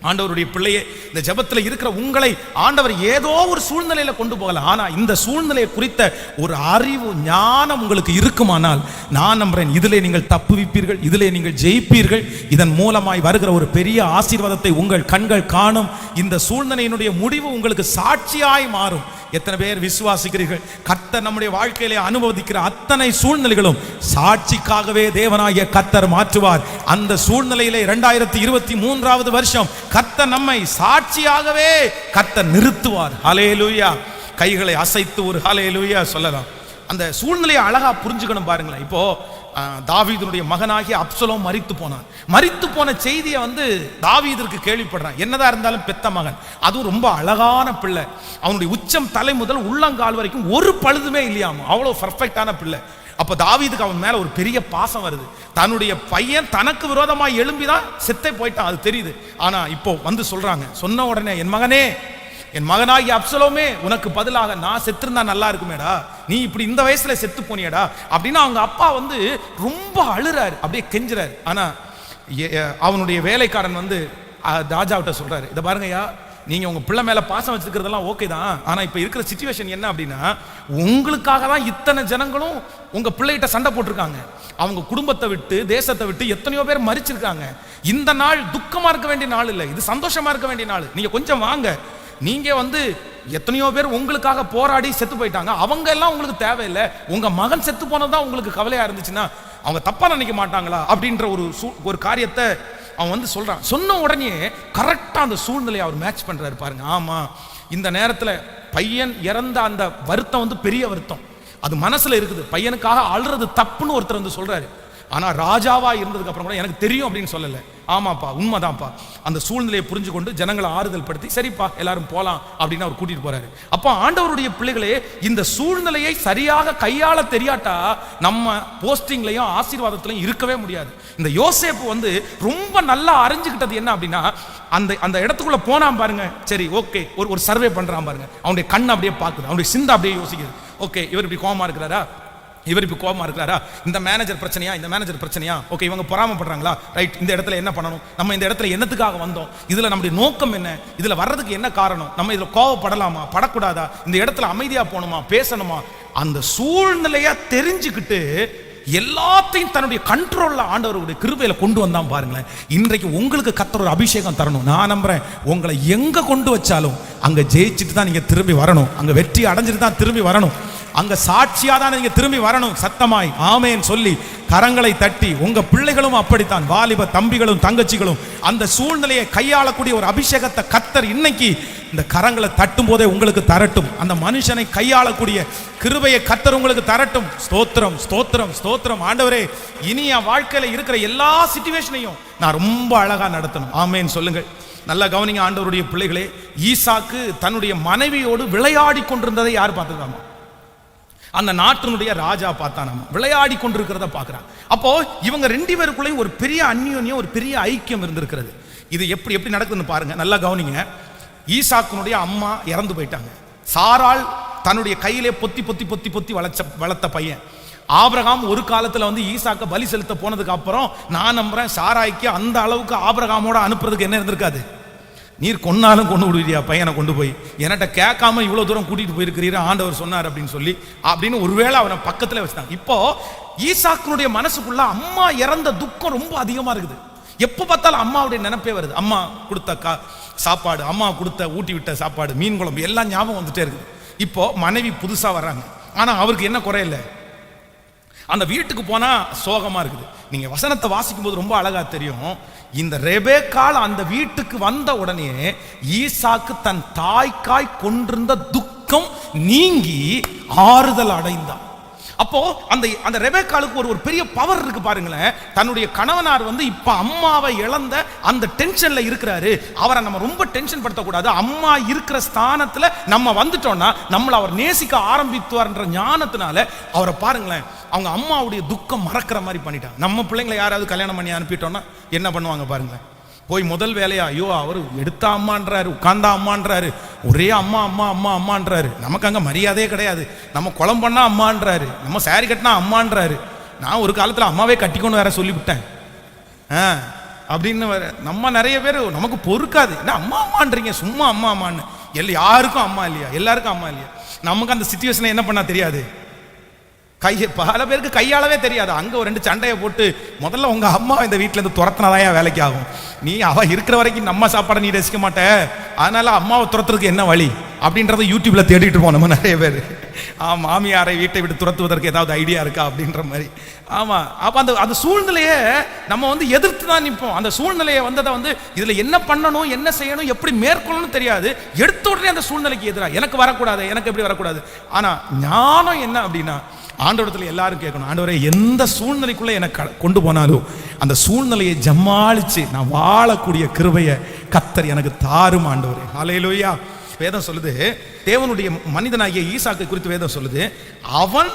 ஆண்டவருடைய பிள்ளையே, இந்த ஜெபத்தில் இருக்கிற உங்களை ஆண்டவர் ஏதோ ஒரு சூழ்நிலையில கொண்டு போகலாம். ஆனா இந்த சூழ்நிலையை குறித்த ஒரு அறிவு ஞானம் உங்களுக்கு இருக்குமானால், நான் நம்புறேன் இதிலே நீங்கள் தப்புவிப்பீர்கள், இதிலே நீங்கள் ஜெயிப்பீர்கள். இதன் மூலமாய் வருகிற ஒரு பெரிய ஆசீர்வாதத்தை உங்கள் கண்கள் காணும். இந்த சூழ்நிலையினுடைய முடிவு உங்களுக்கு சாட்சியாய் மாறும். எத்தனை பேர் விசுவாசிக்கிறீர்கள்? கர்த்தர் நம்முடைய வாழ்க்கையிலே அனுபவிக்கிற அத்தனை சூழ்நிலைகளும் சாட்சிக்காகவே தேவனாகிய கர்த்தர் மாற்றுவார். அந்த சூழ்நிலையிலே 2023வது வருஷம் கர்த்தர் நம்மை சாட்சியாகவே கர்த்தர் நிறுத்துவார். ஹல்லேலூயா. கைகளை அசைத்து ஒரு ஹல்லேலூயா சொல்லலாம். அந்த சூழ்நிலையை அழகா புரிஞ்சுக்கணும் பாருங்களேன். இப்போ தாவீதுடைய மகனாகிய அப்சலோம் மரித்து போன செய்தியை தாவீதிற்கு கேள்விப்படுறான். என்னதான் இருந்தாலும் பெத்த மகன், அதுவும் ரொம்ப அழகான பிள்ளை, அவனுடைய உச்சம் தலை முதல் உள்ளங்கால் வரைக்கும் ஒரு பழுதுமே இல்லையாம, அவ்வளவு பர்ஃபெக்டான பிள்ளை. அப்ப தாவீதுக்கு அவன் மேல ஒரு பெரிய பாசம் வருது. தன்னுடைய பையன் தனக்கு விரோதமாக எழும்பிதான் செத்தே போயிட்டான், அது தெரியுது. ஆனா இப்போ சொல்றாங்க, சொன்ன உடனே என் மகனாகி அப்சலோமே, உனக்கு பதிலாக நான் செத்துருந்தா நல்லா இருக்குமேடா, நீ இப்படி இந்த வயசுல செத்து போனியடா அப்படின்னு அவங்க அப்பா ரொம்ப அழுறாரு, அப்படியே கெஞ்சுறாரு. ஆனா அவனுடைய வேலைக்காரன் ராஜாவிட்ட சொல்றாரு, இதை பாருங்கய்யா, நீங்க உங்க பிள்ளை மேல பாசம் வச்சிருக்கிறதெல்லாம் ஓகே தான், ஆனா இப்ப இருக்கிற சிச்சுவேஷன் என்ன அப்படின்னா, உங்களுக்காக தான் இத்தனை ஜனங்களும் உங்க பிள்ளைகிட்ட சண்டை போட்டிருக்காங்க. அவங்க குடும்பத்தை விட்டு தேசத்தை விட்டு எத்தனையோ பேர் மரிச்சிருக்காங்க. இந்த நாள் துக்கமா இருக்க வேண்டிய நாள் இல்லை, இது சந்தோஷமா இருக்க வேண்டிய நாள். நீங்க கொஞ்சம் வாங்க, நீங்க எத்தனையோ பேர் உங்களுக்காக போராடி செத்து போயிட்டாங்க, அவங்க எல்லாம் உங்களுக்கு தேவையில்லை, உங்க மகன் செத்து போனதான் உங்களுக்கு கவலையா இருந்துச்சுன்னா அவங்க தப்பா நினைக்க மாட்டாங்களா அப்படின்ற ஒரு காரியத்தை அவன் சொல்றான். சொன்ன உடனே கரெக்டா அந்த சூழ்நிலையை அவர் மேட்ச் பண்றாரு பாருங்க. ஆமா, இந்த நேரத்துல பையன் இறந்த அந்த வருத்தம் பெரிய வருத்தம், அது மனசுல இருக்குது. பையனுக்காக அழுறது தப்புன்னு ஒருத்தர் சொல்றாரு. ஆனா ராஜாவா இருந்ததுக்கு அப்புறம் கூட எனக்கு தெரியும் அப்படின்னு சொல்லல. ஆமாப்பா, உண்மைதான்ப்பா. அந்த சூழ்நிலையை புரிஞ்சு கொண்டு ஜனங்களை ஆறுதல் படுத்தி, சரிப்பா எல்லாரும் போலாம் அப்படின்னு அவர் கூட்டிட்டு போறாரு. அப்ப ஆண்டவருடைய பிள்ளைகளே, இந்த சூழ்நிலையை சரியாக கையாள தெரியாட்டா நம்ம போஸ்டிங்லையும் ஆசீர்வாதத்திலையும் இருக்கவே முடியாது. இந்த யோசேப்பு ரொம்ப நல்லா அறிஞ்சுக்கிட்டது என்ன அப்படின்னா, அந்த இடத்துக்குள்ள போனான் பாருங்க. சரி, ஓகே, ஒரு சர்வே பண்றான் பாருங்க. அவனுடைய கண் அப்படியே பாக்குது, அவனுடைய சிந்தை அப்படியே யோசிக்குது. ஓகே, இவர் இப்படி கோபமா இருக்கிறாரா, இவர் இப்ப கோபமா இருக்கிறாரா, இந்த மேனேஜர் பிரச்சனையா, ஓகே, இவங்க பொறாமப்படுறாங்களா, ரைட், இந்த இடத்துல என்ன பண்ணணும், நம்ம இந்த இடத்துல என்னத்துக்காக வந்தோம், இதுல நம்முடைய நோக்கம் என்ன, இதுல வர்றதுக்கு என்ன காரணம், நம்ம இதுல கோவப்படலாமா படக்கூடாதா, இந்த இடத்துல அமைதியா போகணுமா பேசணுமா, அந்த சூழ்நிலையா தெரிஞ்சுக்கிட்டு எல்லாத்தையும் தன்னுடைய கண்ட்ரோல்ல ஆண்டவருடைய கிருபையில கொண்டு வந்தான் பாருங்களேன். இன்றைக்கு உங்களுக்கு கர்த்தர் ஒரு அபிஷேகம் தரணும். நான் நம்புறேன், உங்களை எங்க கொண்டு வச்சாலும் அங்க ஜெயிச்சுட்டு தான் நீங்க திரும்பி வரணும், அங்க வெற்றி அடைஞ்சிட்டு தான் திரும்பி வரணும், அங்க சாட்சியா தான் நீங்க திரும்பி வரணும். சத்தமாய் ஆமென் சொல்லி கரங்களை தட்டி, உங்க பிள்ளைகளும் அப்படித்தான், வாலிப தம்பிகளும் தங்கச்சிகளும் அந்த சூழ்நிலையை கையாளக்கூடிய ஒரு அபிஷேகத்தை கர்த்தர் இன்னைக்கு இந்த கரங்களை தட்டும் போதே உங்களுக்கு தரட்டும். அந்த மனுஷனை கையாளக்கூடிய கிருபையை கர்த்தர் உங்களுக்கு தரட்டும். ஸ்தோத்திரம், ஸ்தோத்திரம், ஸ்தோத்திரம். ஆண்டவரே, இனி என் வாழ்க்கையில இருக்கிற எல்லா சிச்சுவேஷனையும் நான் ரொம்ப அழகா நடத்தணும். ஆமென் சொல்லுங்கள். நல்லா கவனிங்க ஆண்டவருடைய பிள்ளைகளே. ஈசாக்கு தன்னுடைய மனைவியோடு விளையாடி கொண்டிருந்ததை யார் பார்த்துருக்காமா? அந்த நாட்டினுடைய ராஜா பார்த்தானாமா, விளையாடி கொண்டிருக்கிறத பார்க்கிறான். அப்போ இவங்க ரெண்டு பேருக்குள்ளேயும் ஒரு பெரிய அந்யோன்யம், ஒரு பெரிய ஐக்கியம் இருந்திருக்கிறது. இது எப்படி நடக்குதுன்னு பாருங்க, நல்லா கவனிங்க. ஈசாக்குனுடைய அம்மா இறந்து போயிட்டாங்க. சாராள் தன்னுடைய கையிலே பொத்தி பொத்தி பொத்தி பொத்தி வளர்த்த பையன். ஆபிரகாம் ஒரு காலத்துல ஈசாக்க பலி செலுத்த போனதுக்கு அப்புறம் நான் நம்புறேன், சாராய்க்கு அந்த அளவுக்கு ஆபிரகாமோட அனுப்புறதுக்கு என்ன இருந்திருக்காது. நீர் கொன்னாலும் கொண்டு விடுவியா பையனை கொண்டு போய், என்கிட்ட கேட்காம இவ்வளவு தூரம் கூட்டிட்டு போயிருக்கிறீரா, ஆண்டவர் சொன்னார் அப்படின்னு ஒருவேளை அவனை பக்கத்துல வச்சுட்டாங்க. இப்போ ஈசாக்கினுடைய மனசுக்குள்ள அம்மா இறந்த துக்கம் ரொம்ப அதிகமா இருக்குது. எப்ப பார்த்தாலும் அம்மாவுடைய நினைப்பே வருது. அம்மா கொடுத்த சாப்பாடு, அம்மா கொடுத்த ஊட்டி விட்ட சாப்பாடு, மீன் குழம்பு எல்லாம் ஞாபகம் வந்துட்டே இருக்குது. இப்போ மனைவி புதுசா வர்றாங்க, ஆனா அவருக்கு என்ன குறை இல்லை, அந்த வீட்டுக்கு போனா சோகமா இருக்குது. நீங்க வசனத்தை வாசிக்கும் போது ரொம்ப அழகா தெரியும். இந்த ரெபேக்காள் அந்த வீட்டுக்கு வந்த உடனே ஈசாக்கு தன் தாய்க்காய் கொண்டிருந்த துக்கம் நீங்கி ஆறுதல் அடைந்தான். அப்போ அந்த ரெபேக்காளுக்கு ஒரு பெரிய பவர் இருக்கு பாருங்களேன். தன்னுடைய கணவனார் இப்ப அம்மாவை இழந்த அந்த டென்ஷன்ல இருக்கிறாரு. அவரை நம்ம ரொம்ப டென்ஷன் படுத்தக்கூடாது. அம்மா இருக்கிற ஸ்தானத்துல நம்ம வந்துட்டோம்னா நம்மளை அவர் நேசிக்க ஆரம்பித்துவார்ன்ற ஞானத்தினால அவரை பாருங்களேன், அவங்க அம்மாவுடைய துக்கம் மறக்கிற மாதிரி பண்ணிட்டாங்க. நம்ம பிள்ளைங்களை யாராவது கல்யாணம் பண்ணி அனுப்பிட்டோம்னா என்ன பண்ணுவாங்க பாருங்களேன். போய் முதல் வேலையா, ஐயோ அவர் எடுத்தா அம்மான்றாரு, உட்கார்ந்தா அம்மான்றாரு, ஒரே அம்மா அம்மா அம்மா அம்மான்றாரு. நமக்கு அங்க மரியாதையே கிடையாது. நம்ம குளம் பண்ணா அம்மான்றாரு, நம்ம சாரி கட்டினா அம்மான்றாரு. நான் ஒரு காலத்துல அம்மாவே கட்டிக்கொண்டு வேற சொல்லிவிட்டேன் அப்படின்னு வேற. நம்ம நிறைய பேர் நமக்கு பொறுக்காது, என்ன அம்மா அம்மான்றீங்க, சும்மா அம்மா அம்மான்னு. யாருக்கும் அம்மா இல்லையா, எல்லாருக்கும் அம்மா இல்லையா. நமக்கு அந்த சிச்சுவேஷனை என்ன பண்ணா தெரியாது, பல பேருக்கு கையாளவே தெரியாது. அங்க ஒரு ரெண்டு சண்டையை போட்டு முதல்ல உங்க அம்மா இந்த வீட்டுல இருந்து துரத்தினாதான் வேலைக்கு ஆகும். நீ அவ இருக்கிற வரைக்கும் நம்ம சாப்பாடை நீ ரசிக்க மாட்ட, அதனால அம்மாவை துரத்துறதுக்கு என்ன வழி அப்படின்றத யூடியூப்ல தேடிட்டு இருப்போம் நம்ம நிறைய பேர். மாமியாரை வீட்டை விட்டு துரத்துவதற்கு ஏதாவது ஐடியா இருக்கா அப்படின்ற மாதிரி. ஆமா, அப்ப அந்த சூழ்நிலையை நம்ம வந்து எதிர்த்து தான் நிற்போம். அந்த சூழ்நிலையை வந்ததை வந்து இதுல என்ன பண்ணணும், என்ன செய்யணும், எப்படி மேற்கொள்ளணும் தெரியாது. எடுத்த உடனே அந்த சூழ்நிலைக்கு எதிராக எனக்கு வரக்கூடாது, எனக்கு எப்படி வரக்கூடாது. ஆனா ஞானம் என்ன அப்படின்னா, ஆண்டவரத்தில் எல்லாரும் கேட்கணும், ஆண்டவரே எந்த சூழ்நிலைக்குள்ள எனக்கு கொண்டு போனாலும் அந்த சூழ்நிலையை ஜமாளிச்சு நான் வாழக்கூடிய கிருபையை கர்த்தர் எனக்கு தாரும் ஆண்டவரே. ஹல்லேலூயா. வேதம் சொல்லுது, தேவனுடைய மனிதனாகிய ஈசாக்கை குறித்து வேதம் சொல்லுது, அவன்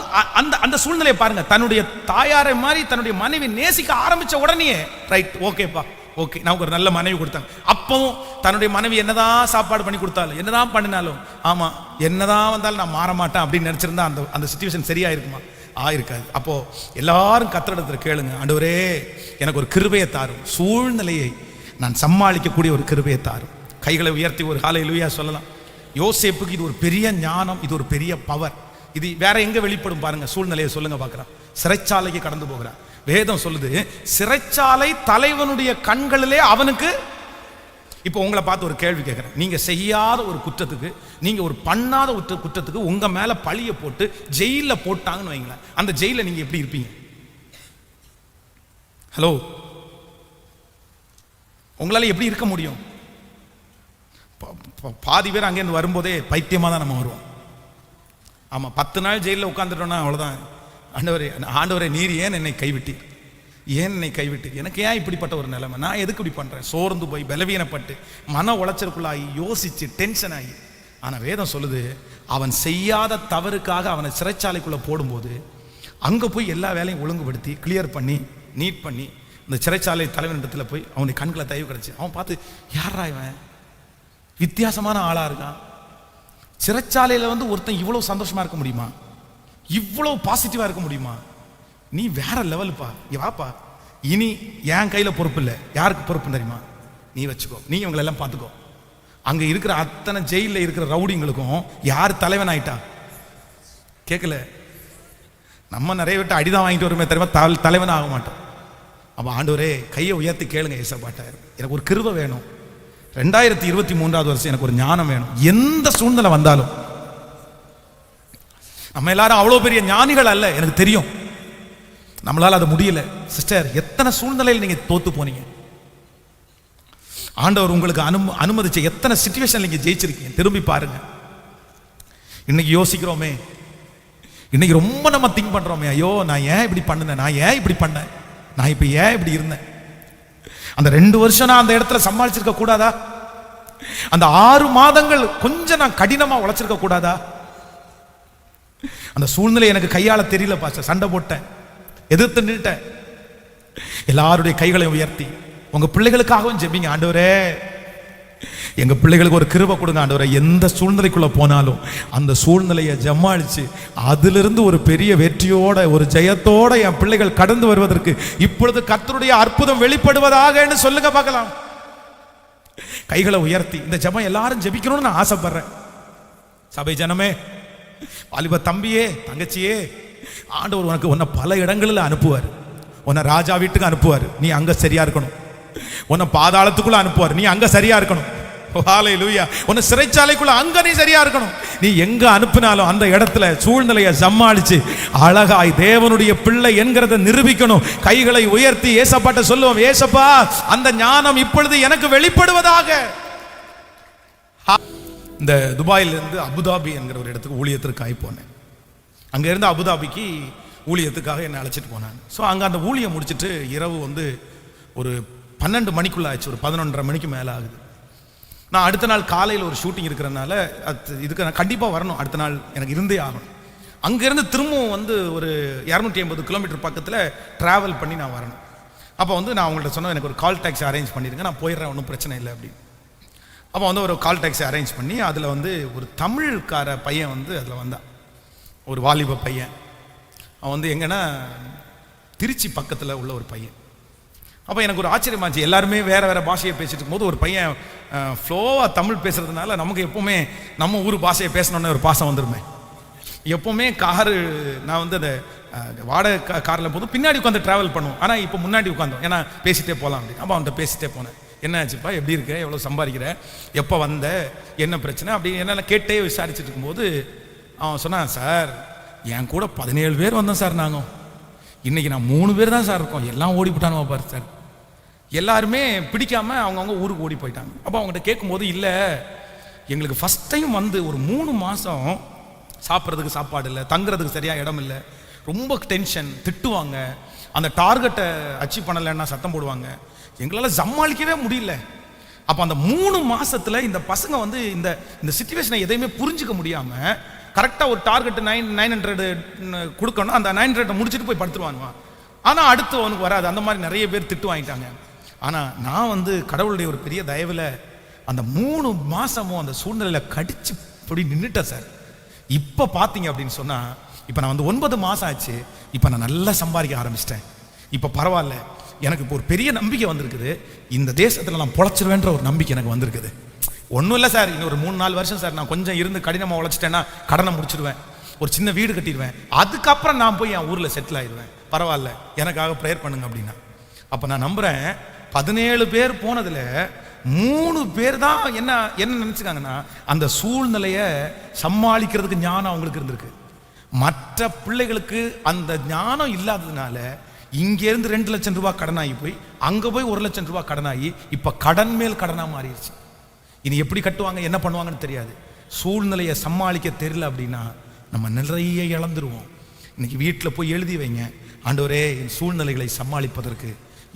அந்த சூழ்நிலையை பாருங்க, தன்னுடைய தாயாரை மாதிரி தன்னுடைய மனைவி நேசிக்க ஆரம்பிச்ச உடனே ரைட் ஓகேப்பா ஓகே நமக்கு ஒரு நல்ல மனைவி கொடுத்தாங்க. அப்பவும் தன்னுடைய மனைவி என்னதான் சாப்பாடு பண்ணி கொடுத்தாலும் என்னதான் பண்ணினாலும் ஆமா என்னதான் வந்தாலும் நான் மாற மாட்டேன் அப்படின்னு நினைச்சிருந்தா அந்த சிச்சுவேஷன் சரியா இருக்குமா? ஆயிருக்காது. அப்போ எல்லாரும் கர்த்தரிடத்துல கேளுங்க, ஆண்டவரே எனக்கு ஒரு கிருபையை தாரும், சூழ்நிலையை நான் சமாளிக்கக்கூடிய ஒரு கிருபையை தாரும். கைகளை உயர்த்தி ஒரு ஹல்லேலூயா சொல்லலாம். யோசேப்புக்கு இது ஒரு பெரிய ஞானம், இது ஒரு பெரிய பவர். இது வேற எங்க வெளிப்படும் பாருங்க. சூழ்நிலையை சொல்லுங்க பார்க்கலாம். சிறைச்சாலைக்கு கடந்து போகிறார். வேதம் சொல்லுது, சிறைச்சாலை தலைவனுடைய கண்களிலே அவனுக்கு. இப்போ உங்களை பார்த்து ஒரு கேள்வி கேட்கிறேன். நீங்க செய்யாத ஒரு குற்றத்துக்கு, நீங்க ஒரு பண்ணாத குற்றத்துக்கு உங்க மேல பழிய போட்டு ஜெயில போட்டாங்கன்னு வைங்களேன், அந்த ஜெயில நீங்க எப்படி இருப்பீங்க? ஹலோ, உங்களால எப்படி இருக்க முடியும்? பாதி பேர் அங்கேருந்து வரும்போதே பைத்தியமா தான் நம்ம வருவோம். ஆமா, 10 நாள் ஜெயிலில் உட்காந்துட்டோம்னா அவ்வளவுதான். ஆண்டவரே நீர் ஏன் என்னை கைவிட்டீர், ஏன் என்னை கைவிட்டீர், எனக்கு ஏன் இப்படிப்பட்ட ஒரு நிலைமை, நான் எதுக்கு இப்படி பண்றேன், சோர்ந்து போய் பலவீனப்பட்டு மன உளைச்சலுக்குள்ளாகி யோசிச்சு டென்ஷன் ஆகி. ஆனா வேதம் சொல்லுது, அவன் செய்யாத தவறுக்காக அவனை சிறைச்சாலைக்குள்ள போடும்போது அங்க போய் எல்லா வேலையும் ஒழுங்குபடுத்தி கிளியர் பண்ணி நீட் பண்ணி இந்த சிறைச்சாலை தலைவனிடத்துல போய் அவனுடைய கண்களை தயவு கிடைச்சு அவன் பார்த்து, யாரா இவன் வித்தியாசமான ஆளா இருக்கான், சிறைச்சாலையில வந்து ஒருத்தன் இவ்வளவு சந்தோஷமா இருக்க முடியுமா, இவ்வளவு பாசிட்டிவா இருக்க முடியுமா, நீ வேற லெவலுப்பா, வாப்பா, இனி என் கையில பொறுப்பு இல்லை, யாருக்கு பொறுப்பு தெரியுமா, நீ வச்சுக்கோ, நீ இவங்களை எல்லாம் பார்த்துக்கோ. அங்க இருக்கிற அத்தனை ஜெயில இருக்கிற ரவுடிங்களுக்கும் யார் தலைவன் ஆயிட்டா கேட்கல. நம்ம நிறைய விட்டு அடிதான் வாங்கிட்டு வருமே தெரியுமா, தலைவன் ஆக மாட்டோம். அப்ப ஆண்டவரே கையை உயர்த்தி கேளுங்க, ஏசப்பாட்ட எனக்கு ஒரு கிருபை வேணும், 2023 வருஷம் எனக்கு ஒரு ஞானம் வேணும். எந்த சூழ்நிலை வந்தாலும், நம்ம எல்லாரும் அவ்வளவு பெரிய ஞானிகள் அல்ல, எனக்கு தெரியும், நம்மளால அது முடியல. சிஸ்டர், எத்தனை சூழ்நிலையில் நீங்க தோத்து போனீங்க, ஆண்டவர் உங்களுக்கு அனுமதிச்ச எத்தனை சிச்சுவேஷன் நீங்க ஜெயிச்சிருக்கீங்க, திரும்பி பாருங்க. இன்னைக்கு யோசிக்கிறோமே, இன்னைக்கு ரொம்ப நம்ம திங்க் பண்றோமே, ஐயோ நான் ஏன் இப்படி பண்ணேன், நான் ஏன் இப்படி பண்ணேன், நான் இப்ப ஏன் இப்படி இருந்தேன், அந்த 2 வருஷம் நான் அந்த இடத்துல சமாளிச்சிருக்க கூடாதா, அந்த 6 மாதங்கள் கொஞ்சம் நான் கடினமா உழைச்சிருக்க கூடாதா, அந்த சூழ்நிலை எனக்கு கையாள தெரியல பாஸ்டர், சண்டை போட்டேன், எதிர்த்து நின்னுட்டேன். எல்லாருடைய கைகளை உயர்த்தி உங்க பிள்ளைகளுக்காகவும் ஜெபிங்க, ஆண்டவரே எங்க பிள்ளைகளுக்கு ஒரு கிருபை கொடுங்க ஆண்டவரே, எந்த சூழ்நிலைக்குள்ள போனாலும் அந்த சூழ்நிலையை ஜமாளிச்சு அதிலிருந்து ஒரு பெரிய வெற்றியோட ஒரு ஜெயத்தோட என் பிள்ளைகள் கடந்து வருவதற்கு இப்பொழுது கர்த்தருடைய அற்புதம் வெளிப்படுவதாக சொல்லுங்க பார்க்கலாம். கைகளை உயர்த்தி இந்த ஜெபம் எல்லாரும் ஜெபிக்கணும்னு நான் ஆசைப்படுறேன். சபை ஜனமே, வாலிப தம்பியே தங்கச்சியே, ஆண்டவர் உனக்கு உன்னை பல இடங்களில் அனுப்புவார். உன்னை ராஜா வீட்டுக்கு அனுப்புவார், நீ அங்க சரியா இருக்கணும். உன்னை பாதாளத்துக்குள்ள அனுப்புவார், நீ அங்க சரியா இருக்கணும். ஹல்லேலூயா. உன்னை சிறைச்சாலைக்குள்ள அங்க நீ சரியா இருக்கணும். நீ எங்க அனுப்பினாலும் அந்த இடத்துல சூழ்நிலையை சமாளிச்சு அழகாய் தேவனுடைய பிள்ளை என்கிறத நிரூபிக்கணும். கைகளை உயர்த்தி ஏசப்பாட்ட சொல்லுவோம், ஏசப்பா அந்த ஞானம் இப்பொழுது எனக்கு வெளிப்படுவதாக. இந்த துபாயிலிருந்து அபுதாபி என்கிற ஒரு இடத்துக்கு ஊழியத்திற்காக போனேன். அங்க இருந்து அபுதாபிக்கு ஊழியத்துக்காக என்னை அழைச்சிட்டு போனாங்க. ஸோ அங்கே அந்த ஊழியம் முடிச்சுட்டு இரவு வந்து ஒரு 12 மணிக்குள்ள ஆச்சு, ஒரு 11:30 மணிக்கு மேலே ஆகுது. நான் அடுத்த நாள் காலையில் ஒரு ஷூட்டிங் இருக்கிறனால இதுக்கு நான் கண்டிப்பாக வரணும், அடுத்த நாள் எனக்கு இருந்தே ஆகணும். அங்கேருந்து திரும்பவும் வந்து ஒரு 250 கிலோமீட்டர் பக்கத்தில் ட்ராவல் பண்ணி நான் வரணும். அப்போ வந்து நான் அவங்கள்ட்ட சொன்னேன், எனக்கு ஒரு கால் டாக்ஸி அரேஞ்ச் பண்ணிடுங்க, நான் போயிடுறேன், ஒன்றும் பிரச்சனை இல்லை அப்படின்னு. அப்போ வந்து ஒரு கால் டாக்ஸி அரேஞ்ச் பண்ணி அதில் வந்து ஒரு தமிழ்கார பையன் வந்து அதில் வந்தான், ஒரு வாலிப பையன். அவன் வந்து எங்கன்னா திருச்சி பக்கத்தில் உள்ள ஒரு பையன். அப்போ எனக்கு ஒரு ஆச்சரியமாச்சு, எல்லாருமே வேறு வேறு பாஷையை பேசிட்டு இருக்கும்போது ஒரு பையன் ஃப்ளோவாக தமிழ் பேசுறதுனால நமக்கு எப்போவுமே நம்ம ஊர் பாஷையை பேசணுன்னு ஒரு பாசம் வந்துருமே. எப்போவுமே காரு நான் வந்து அந்த வாடகை காரில் போதும் பின்னாடி உட்காந்து ட்ராவல் பண்ணுவோம், ஆனால் இப்போ முன்னாடி உட்காந்தோம், ஏன்னா பேசிகிட்டே போகலாம் அப்படின்னு. அப்போ அவன்கிட்ட பேசிகிட்டே போனேன், என்ன ஆச்சுப்பா, எப்படி இருக்க, எவ்வளோ சம்பாதிக்கிற, எப்போ வந்த, என்ன பிரச்சனை அப்படி என்னென்ன கேட்டே விசாரிச்சுட்டு இருக்கும்போது அவன் சொன்னான், சார் என் கூட 17 பேர் வந்தோம் சார், நாங்கள் இன்னைக்கு நான் 3 பேர் தான் சார் இருக்கோம், எல்லாம் ஓடி போட்டானுவா பாரு சார். எல்லாருமே பிடிக்காம அவங்கவுங்க ஊருக்கு ஓடி போயிட்டாங்க. அப்போ அவங்ககிட்ட கேட்கும்போது, இல்லை எங்களுக்கு ஃபஸ்ட் டைம் வந்து ஒரு 3 மாதம் சாப்பிட்றதுக்கு சாப்பாடு இல்லை, தங்குறதுக்கு சரியாக இடம் இல்லை, ரொம்ப டென்ஷன், திட்டுவாங்க, அந்த டார்கெட்டை அச்சீவ் பண்ணலைன்னா சத்தம் போடுவாங்க, எங்களால் சமாளிக்கவே முடியல. அப்போ அந்த 3 மாசத்துல இந்த பசங்க வந்து இந்த சிச்சுவேஷனை எதையுமே புரிஞ்சுக்க முடியாமல் கரெக்டாக ஒரு டார்கெட் 900 கொடுக்கணும், அந்த 900 முடிச்சுட்டு போய் படுத்துருவானுவா. ஆனால் அடுத்து அவனுக்கு வராது. அந்த மாதிரி நிறைய பேர் திட்டு வாங்கிட்டாங்க. ஆனால் நான் வந்து கடவுளுடைய ஒரு பெரிய தயவில் அந்த 3 மாசமும் அந்த சூழ்நிலையில் கடிச்சு இப்படி நின்றுட்டேன் சார். இப்போ பார்த்தீங்க அப்படின்னு சொன்னால், இப்போ நான் வந்து 9 மாதம் ஆச்சு, இப்போ நான் நல்லா சம்பாதிக்க ஆரம்பிச்சிட்டேன். இப்போ பரவாயில்ல, எனக்கு இப்போ ஒரு பெரிய நம்பிக்கை வந்திருக்குது, இந்த தேசத்தில் நான் பொழைச்சிருவேன்ற ஒரு நம்பிக்கை எனக்கு வந்திருக்குது. ஒன்றும் இல்லை சார், இன்னொரு 3-4 வருஷம் சார் நான் கொஞ்சம் இருந்து கடினமாக உழைச்சிட்டேன்னா கடனை முடிச்சிடுவேன், ஒரு சின்ன வீடு கட்டிடுவேன், அதுக்கப்புறம் நான் போய் என் ஊரில் செட்டில் ஆயிடுவேன், பரவாயில்ல எனக்காக ப்ரேயர் பண்ணுங்க அப்படின்னா. அப்போ நான் நம்புகிறேன் 17 பேர் போனதில் 3 பேர் தான் என்ன நினச்சிக்காங்கன்னா, அந்த சூழ்நிலையை சமாளிக்கிறதுக்கு ஞானம் அவங்களுக்கு இருந்திருக்கு. மற்ற பிள்ளைகளுக்கு அந்த ஞானம் இல்லாததுனால இங்கேருந்து 2 லட்சம் ரூபாய் கடனாகி போய் அங்கே போய் 1 லட்சம் ரூபாய் கடனாகி இப்போ கடன் மேல் கடனாக மாறிடுச்சு. இனி எப்படி கட்டுவாங்க, என்ன பண்ணுவாங்கன்னு தெரியாது. சூழ்நிலையை சமாளிக்க தெரியல அப்படின்னா நம்ம நிறைய இழந்துருவோம். இன்னைக்கு வீட்டில் போய் எழுதி வைங்க, ஆண்டவரே என் சூழ்நிலைகளை சமாளிப்பதற்கு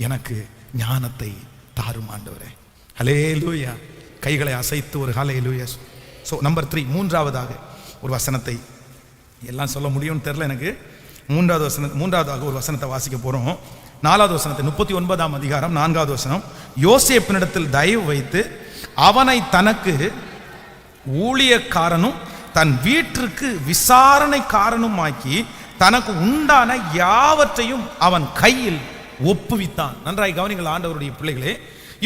எனக்கு ஞானத்தை தாரும் ஆண்டவரே. ஹல்லேலூயா. கைகளை அசைத்து ஒரு ஹல்லேலூயா. ஸோ நம்பர் 3, மூன்றாவதாக ஒரு வசனத்தை, எல்லாம் சொல்ல முடியும்னு தெரில எனக்கு, மூன்றாவதாக ஒரு வசனத்தை வாசிக்க போகிறோம். 4வது வசனத்தை, 39ஆம் அதிகாரம் 4வது வசனம். யோசேப்பினிடத்தில் தயவு வைத்து அவனை தனக்கு ஊழியக்காரனும் தன் வீட்டிற்கு விசாரணைக்காரனும் ஆக்கி தனக்கு உண்டான யாவற்றையும் அவன் கையில் ஒப்புவித்தான். நன்றாய் கவனிங்கள் ஆண்டவருடைய பிள்ளைகளே.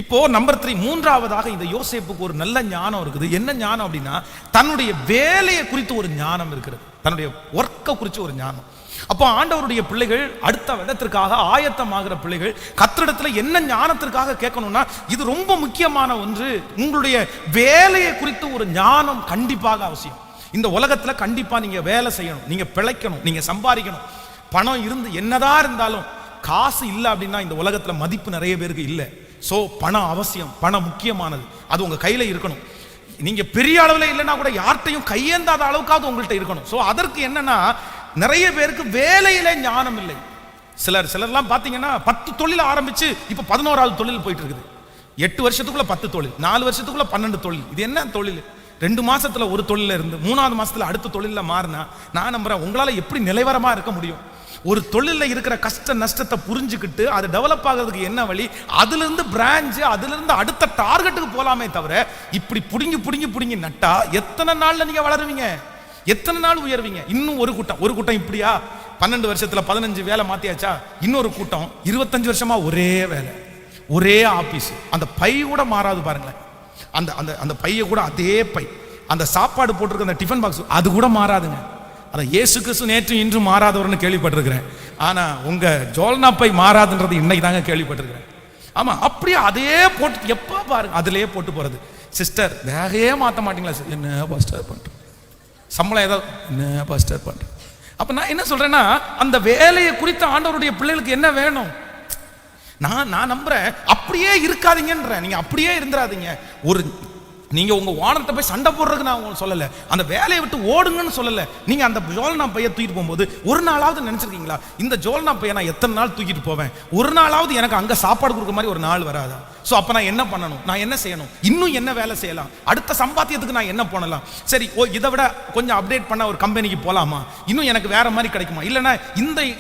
இப்போ நம்பர் 3, மூன்றாவதாக இந்த யோசேப்புக்கு ஒரு நல்ல ஞானம் இருக்குது. என்ன ஞானம் அப்படின்னா, தன்னுடைய வேலையை குறித்து ஒரு ஞானம் இருக்கிறது, தன்னுடைய ஒர்க்கை குறித்து ஒரு ஞானம். அப்போ ஆண்டவருடைய பிள்ளைகள் அடுத்த இடத்திற்காக ஆயத்தமாகிற பிள்ளைகள் கர்த்தரிடத்தில் என்ன ஞானத்திற்காக கேட்கணும்னா, இது ரொம்ப முக்கியமான ஒன்று. உங்களுடைய வேலையை குறித்து ஒரு ஞானம் கண்டிப்பாக அவசியம். இந்த உலகத்துல கண்டிப்பா நீங்க வேலை செய்யணும், நீங்க பிழைக்கணும், நீங்க சம்பாதிக்கணும். பணம் இருந்து என்னதான் இருந்தாலும் காசு இல்லை அப்படின்னா இந்த உலகத்துல மதிப்பு நிறைய பேருக்கு இல்லை. ஸோ பணம் அவசியம், பணம் முக்கியமானது, அது உங்க கையில இருக்கணும். நீங்க பெரிய அளவில் இல்லைன்னா கூட யார்கிட்டையும் கையேந்தாத அளவுக்காவது உங்கள்கிட்ட இருக்கணும். ஸோ அதற்கு என்னன்னா, நிறைய பேருக்கு வேலையில ஞானம் இல்லை. சிலர்லாம் பார்த்தீங்கன்னா 10 தொழில் ஆரம்பிச்சு இப்போ 11வது தொழில் போயிட்டு இருக்குது. 8 வருஷத்துக்குள்ள 10 தொழில், 4 வருஷத்துக்குள்ள 12 தொழில். இது என்ன தொழில்? 2 மாசத்துல ஒரு தொழில இருந்து 3வது மாசத்துல அடுத்த தொழில மாறினா நான் நம்புறேன் உங்களால எப்படி நிலைவரமா இருக்க முடியும்? ஒரு தொழிலில் இருக்கிற கஷ்ட நஷ்டத்தை புரிஞ்சுக்கிட்டு அது டெவலப் ஆகிறதுக்கு என்ன வழி, அதுல இருந்து பிரான்ச், அதுல இருந்து அடுத்த டார்கெட்டுக்கு போலாமே தவிர இப்படி புடுங்கி நட்டா எத்தனை நாள்ல நீங்க வளருவீங்க, எத்தனை நாள் உயர்வீங்க? இன்னும் ஒரு கூட்டம் இப்படியா 12 வருஷத்துல 15 வேலை மாத்தியாச்சா, இன்னொரு கூட்டம் 25 வருஷமா ஒரே வேலை, ஒரே ஆபீஸ், அந்த பை கூட மாறாது பாருங்களேன். அந்த பைய கூட அதே பை, அந்த சாப்பாடு போட்டிருக்க அந்த டிஃபன் பாக்ஸ் அது கூட மாறாதுங்க. அதான் இயேசு கிறிஸ்து நேற்று இன்று மாறாதவர்னு கேள்விப்பட்டிருக்கிறேன். ஆனா உங்க ஜோல்னா பை மாறாதுன்றது இன்னைக்கு தாங்க கேள்விப்பட்டிருக்கிறேன். ஆமா, அப்படியே அதே போட்டு எப்ப பாருங்க அதிலேயே போட்டு போறது. சிஸ்டர் வேகையே மாற்ற மாட்டீங்களா? என்ன பாஸ்டர் பண்றேன், சம்பளம் ஏதாவது என்ன பாஸ்டர் பண்றேன். அப்ப நான் என்ன சொல்றேன்னா, அந்த வேலையை குறித்த ஆண்டவருடைய பிள்ளைகளுக்கு என்ன வேணும்? நான் நம்புறேன் அப்படியே இருக்காதீங்கன்றேன். நீங்க அப்படியே இருந்துராதீங்க. நீங்க உங்க வானத்தை போய் சண்டை போடுறதுக்கு நான் உங்களுக்கு சொல்லல, அந்த வேலையை விட்டு ஓடுங்கன்னு சொல்லல. நீங்க அந்த ஜோல்னா பையை தூக்கிட்டு போகும்போது ஒரு நாளாவது நினைச்சிருக்கீங்களா, இந்த ஜோல்னா பையை நான் எத்தனை நாள் தூக்கிட்டு போவேன், ஒரு நாளாவது எனக்கு அங்க சாப்பாடு கொடுக்குற மாதிரி ஒரு நாள் வராதா? ஸோ அப்போ நான் என்ன பண்ணணும், நான் என்ன செய்யணும், இன்னும் என்ன வேலை செய்யலாம், அடுத்த சம்பாத்தியத்துக்கு நான் என்ன பண்ணலாம், சரி இதை விட கொஞ்சம் அப்டேட் பண்ண ஒரு கம்பெனிக்கு போகலாமா, இன்னும் எனக்கு வேற மாதிரி கிடைக்குமா, இல்லைன்னா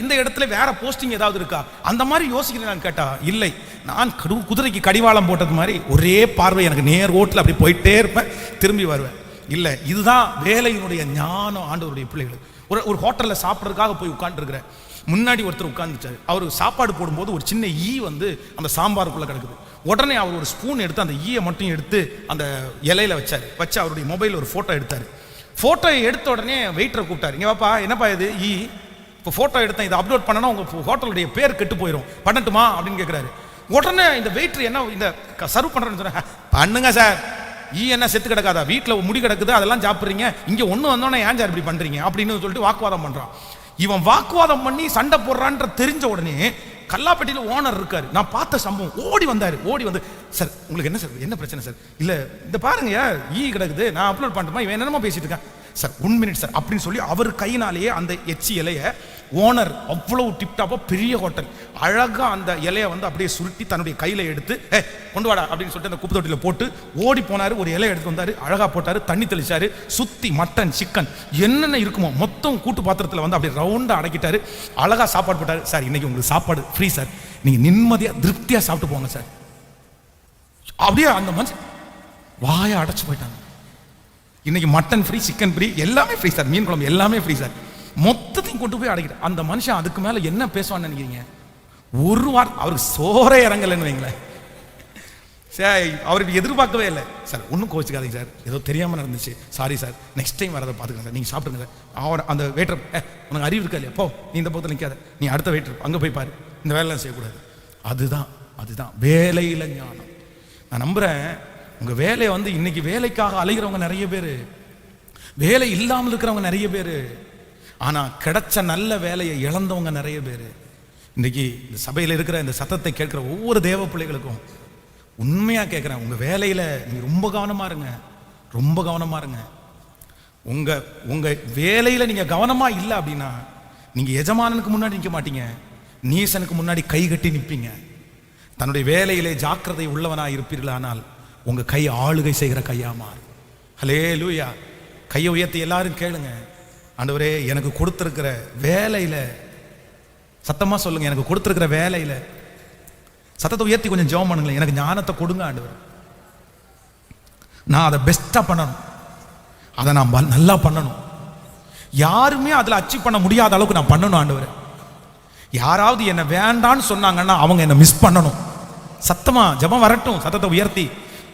இந்த இடத்துல வேற போஸ்டிங் ஏதாவது இருக்கா, அந்த மாதிரி யோசிக்கிறேன் கேட்டா இல்லை. நான் குதிரைக்கு கடிவாளம் போட்டது மாதிரி ஒரே பார்வை எனக்கு நேர் ஓட்டில் அப்படி போயிட்டே இருப்பேன், திரும்பி வருவேன். இல்லை, இதுதான் வேலையினுடைய ஞானம் ஆண்டவருடைய பிள்ளைகள். ஒரு ஹோட்டலில் சாப்பிட்றதுக்காக போய் உட்காந்துருக்கிறேன். முன்னாடி ஒருத்தர் உட்காந்துட்டாரு. அவர் சாப்பாடு போடும்போது ஒரு சின்ன ஈ வந்து அந்த சாம்பாருக்குள்ளே கிடக்குது. உடனே அவர் ஒரு ஸ்பூன் எடுத்து அந்த ஈயை மட்டும் எடுத்து அந்த இலையில வச்சு அவருடைய மொபைல் ஒரு ஃபோட்டோ எடுத்தார். ஃபோட்டோ எடுத்த உடனே வெயிட்டரை கூப்பிட்டாரு. இங்கே வாப்பா, என்னப்பா இது ஈ, இப்போ ஃபோட்டோ எடுத்தேன், இதை அப்லோட் பண்ணனா உங்கள் ஹோட்டலுடைய பேர் கெட்டு போயிடும், பண்ணட்டுமா அப்படின்னு கேட்குறாரு. உடனே இந்த வெயிட்டர் என்ன இந்த சர்வ் பண்ணுறேன்னு சொன்னேன், பண்ணுங்க சார், என்ன செத்து கிடக்காதா, வீட்டில் முடி கிடக்குது அதெல்லாம் சாப்பிட்றீங்க, இங்கே ஒன்று வந்தோன்னே ஏன் சார் இப்படி பண்ணுறீங்க அப்படின்னு சொல்லிட்டு வாக்குவாதம் பண்ணுறான். இவன் வாக்குவாதம் பண்ணி சண்டை போடுறான்ற தெரிஞ்ச உடனே கல்லாப்பட்டியில் ஓனர் இருக்காரு, நான் பார்த்த சம்பவம், ஓடி வந்தார். ஓடி வந்து, சார் உங்களுக்கு என்ன சார், என்ன பிரச்சனை சார்? இல்லை இந்த பாருங்க கிடக்குது, நான் அப்லோட் பண்ணுறேன், இவன் என்னமா பேசிட்டு இருக்கேன் சார், 1 மினிட் சார் அப்படின்னு சொல்லி அவர் கையினாலேயே அந்த எச்சி இலையை ஓனர் அவ்வளவு டிப்டாப்பா பெரிய ஹோட்டல் அழகா அந்த இலையை வந்து அப்படியே சுருட்டி தன்னுடைய கையில எடுத்து கொண்டு வாடா அப்படின்னு சொல்லிட்டு அந்த குப்பை தொட்டியில் போட்டு ஓடி போனாரு. ஒரு இலையை எடுத்து வந்தாரு, அழகா போட்டாரு, தண்ணி தெளிச்சாரு, சுத்தி மட்டன் சிக்கன் என்னென்ன இருக்குமோ மொத்தம் கூட்டு பாத்திரத்தில் வந்து அப்படியே ரவுண்டா அடக்கிட்டாரு, அழகா சாப்பாடு போட்டாரு. சார் இன்னைக்கு உங்களுக்கு சாப்பாடு ஃப்ரீ சார், நீங்க நிம்மதியா திருப்தியா சாப்பிட்டு போங்க சார். அப்படியே அந்த மனுஷன் வாயை அடைச்சு போயிட்டாங்க. இன்னைக்கு மட்டன் ஃப்ரீ, சிக்கன் ஃப்ரீ, எல்லாமே ஃப்ரீ சார், மீன் குழம்பு எல்லாமே ஃப்ரீ சார். மொத்தத்தையும் கொண்டு போய் அடைக்கிற அந்த மனுஷன் அதுக்கு மேல என்ன பேசுவான்னு நினைக்கிறீங்க? ஒரு வாரம் அவருக்கு சோறே இறங்கலன்னு வைங்களேன். சரி, அவருக்கு எதிர்பார்க்கவே இல்லை. சார் ஒன்றும் கோச்சிக்காதீங்க சார், ஏதோ தெரியாம நடந்துச்சு, சாரி சார், நெக்ஸ்ட் டைம் வரதை பார்த்துக்கலாம் சார், நீங்க சாப்பிடுங்க சார். அவர் அந்த வெயிட்டர், உனக்கு அறிவு இருக்கா இல்லையா, போ நீ இந்த பக்கத்தில் நிற்காத, நீ அடுத்த வெயிட்டர் அங்கே போய் பாரு, இந்த வேலையெல்லாம் செய்யக்கூடாது. அதுதான் வேலையில ஞானம். நான் நம்புறேன் உங்க வேலையை வந்து இன்னைக்கு வேலைக்காக அலைகிறவங்க நிறைய பேர், வேலை இல்லாமல் இருக்கிறவங்க நிறைய பேர், ஆனா கிடைச்ச நல்ல வேலையை இழந்தவங்க நிறைய பேர். இன்னைக்கு இந்த சபையில் இருக்கிற இந்த சத்தத்தை கேட்கிற ஒவ்வொரு தேவ பிள்ளைகளுக்கும் உண்மையா கேட்கிறேன், உங்க வேலையில நீங்க ரொம்ப கவனமா இருங்க, ரொம்ப கவனமா இருங்க. உங்க வேலையில நீங்க கவனமா இல்லை அப்படின்னா நீங்க எஜமானனுக்கு முன்னாடி நிற்க மாட்டீங்க, நீசனுக்கு முன்னாடி கை கட்டி நிற்பீங்க. தன்னுடைய வேலையிலே ஜாக்கிரதை உள்ளவனாக இருப்பீர்கள், ஆனால் உங்க கை ஆளுகை செய்கிற கையா மாறும். ஹல்லேலூயா. கையை உயர்த்தி எல்லாரும் கேளுங்க, ஆண்டவரே எனக்கு கொடுத்திருக்கிற வேலையில, சத்தமா சொல்லுங்க, எனக்கு கொடுத்திருக்கிற வேலையில, சத்தத்தை உயர்த்தி கொஞ்சம் ஜெபம் பண்ணுங்களேன், எனக்கு ஞானத்தை கொடுங்க ஆண்டவர், நான் அதை பெஸ்டா பண்ணணும், அதை நான் நல்லா பண்ணணும், யாருமே அதுல அச்சீவ் பண்ண முடியாத அளவுக்கு நான் பண்ணணும் ஆண்டவர். யாராவது என்ன வேண்டான்னு சொன்னாங்கன்னா அவங்க என்ன மிஸ் பண்ணணும். சத்தமா ஜெபம் வரட்டும், சத்தத்தை உயர்த்தி,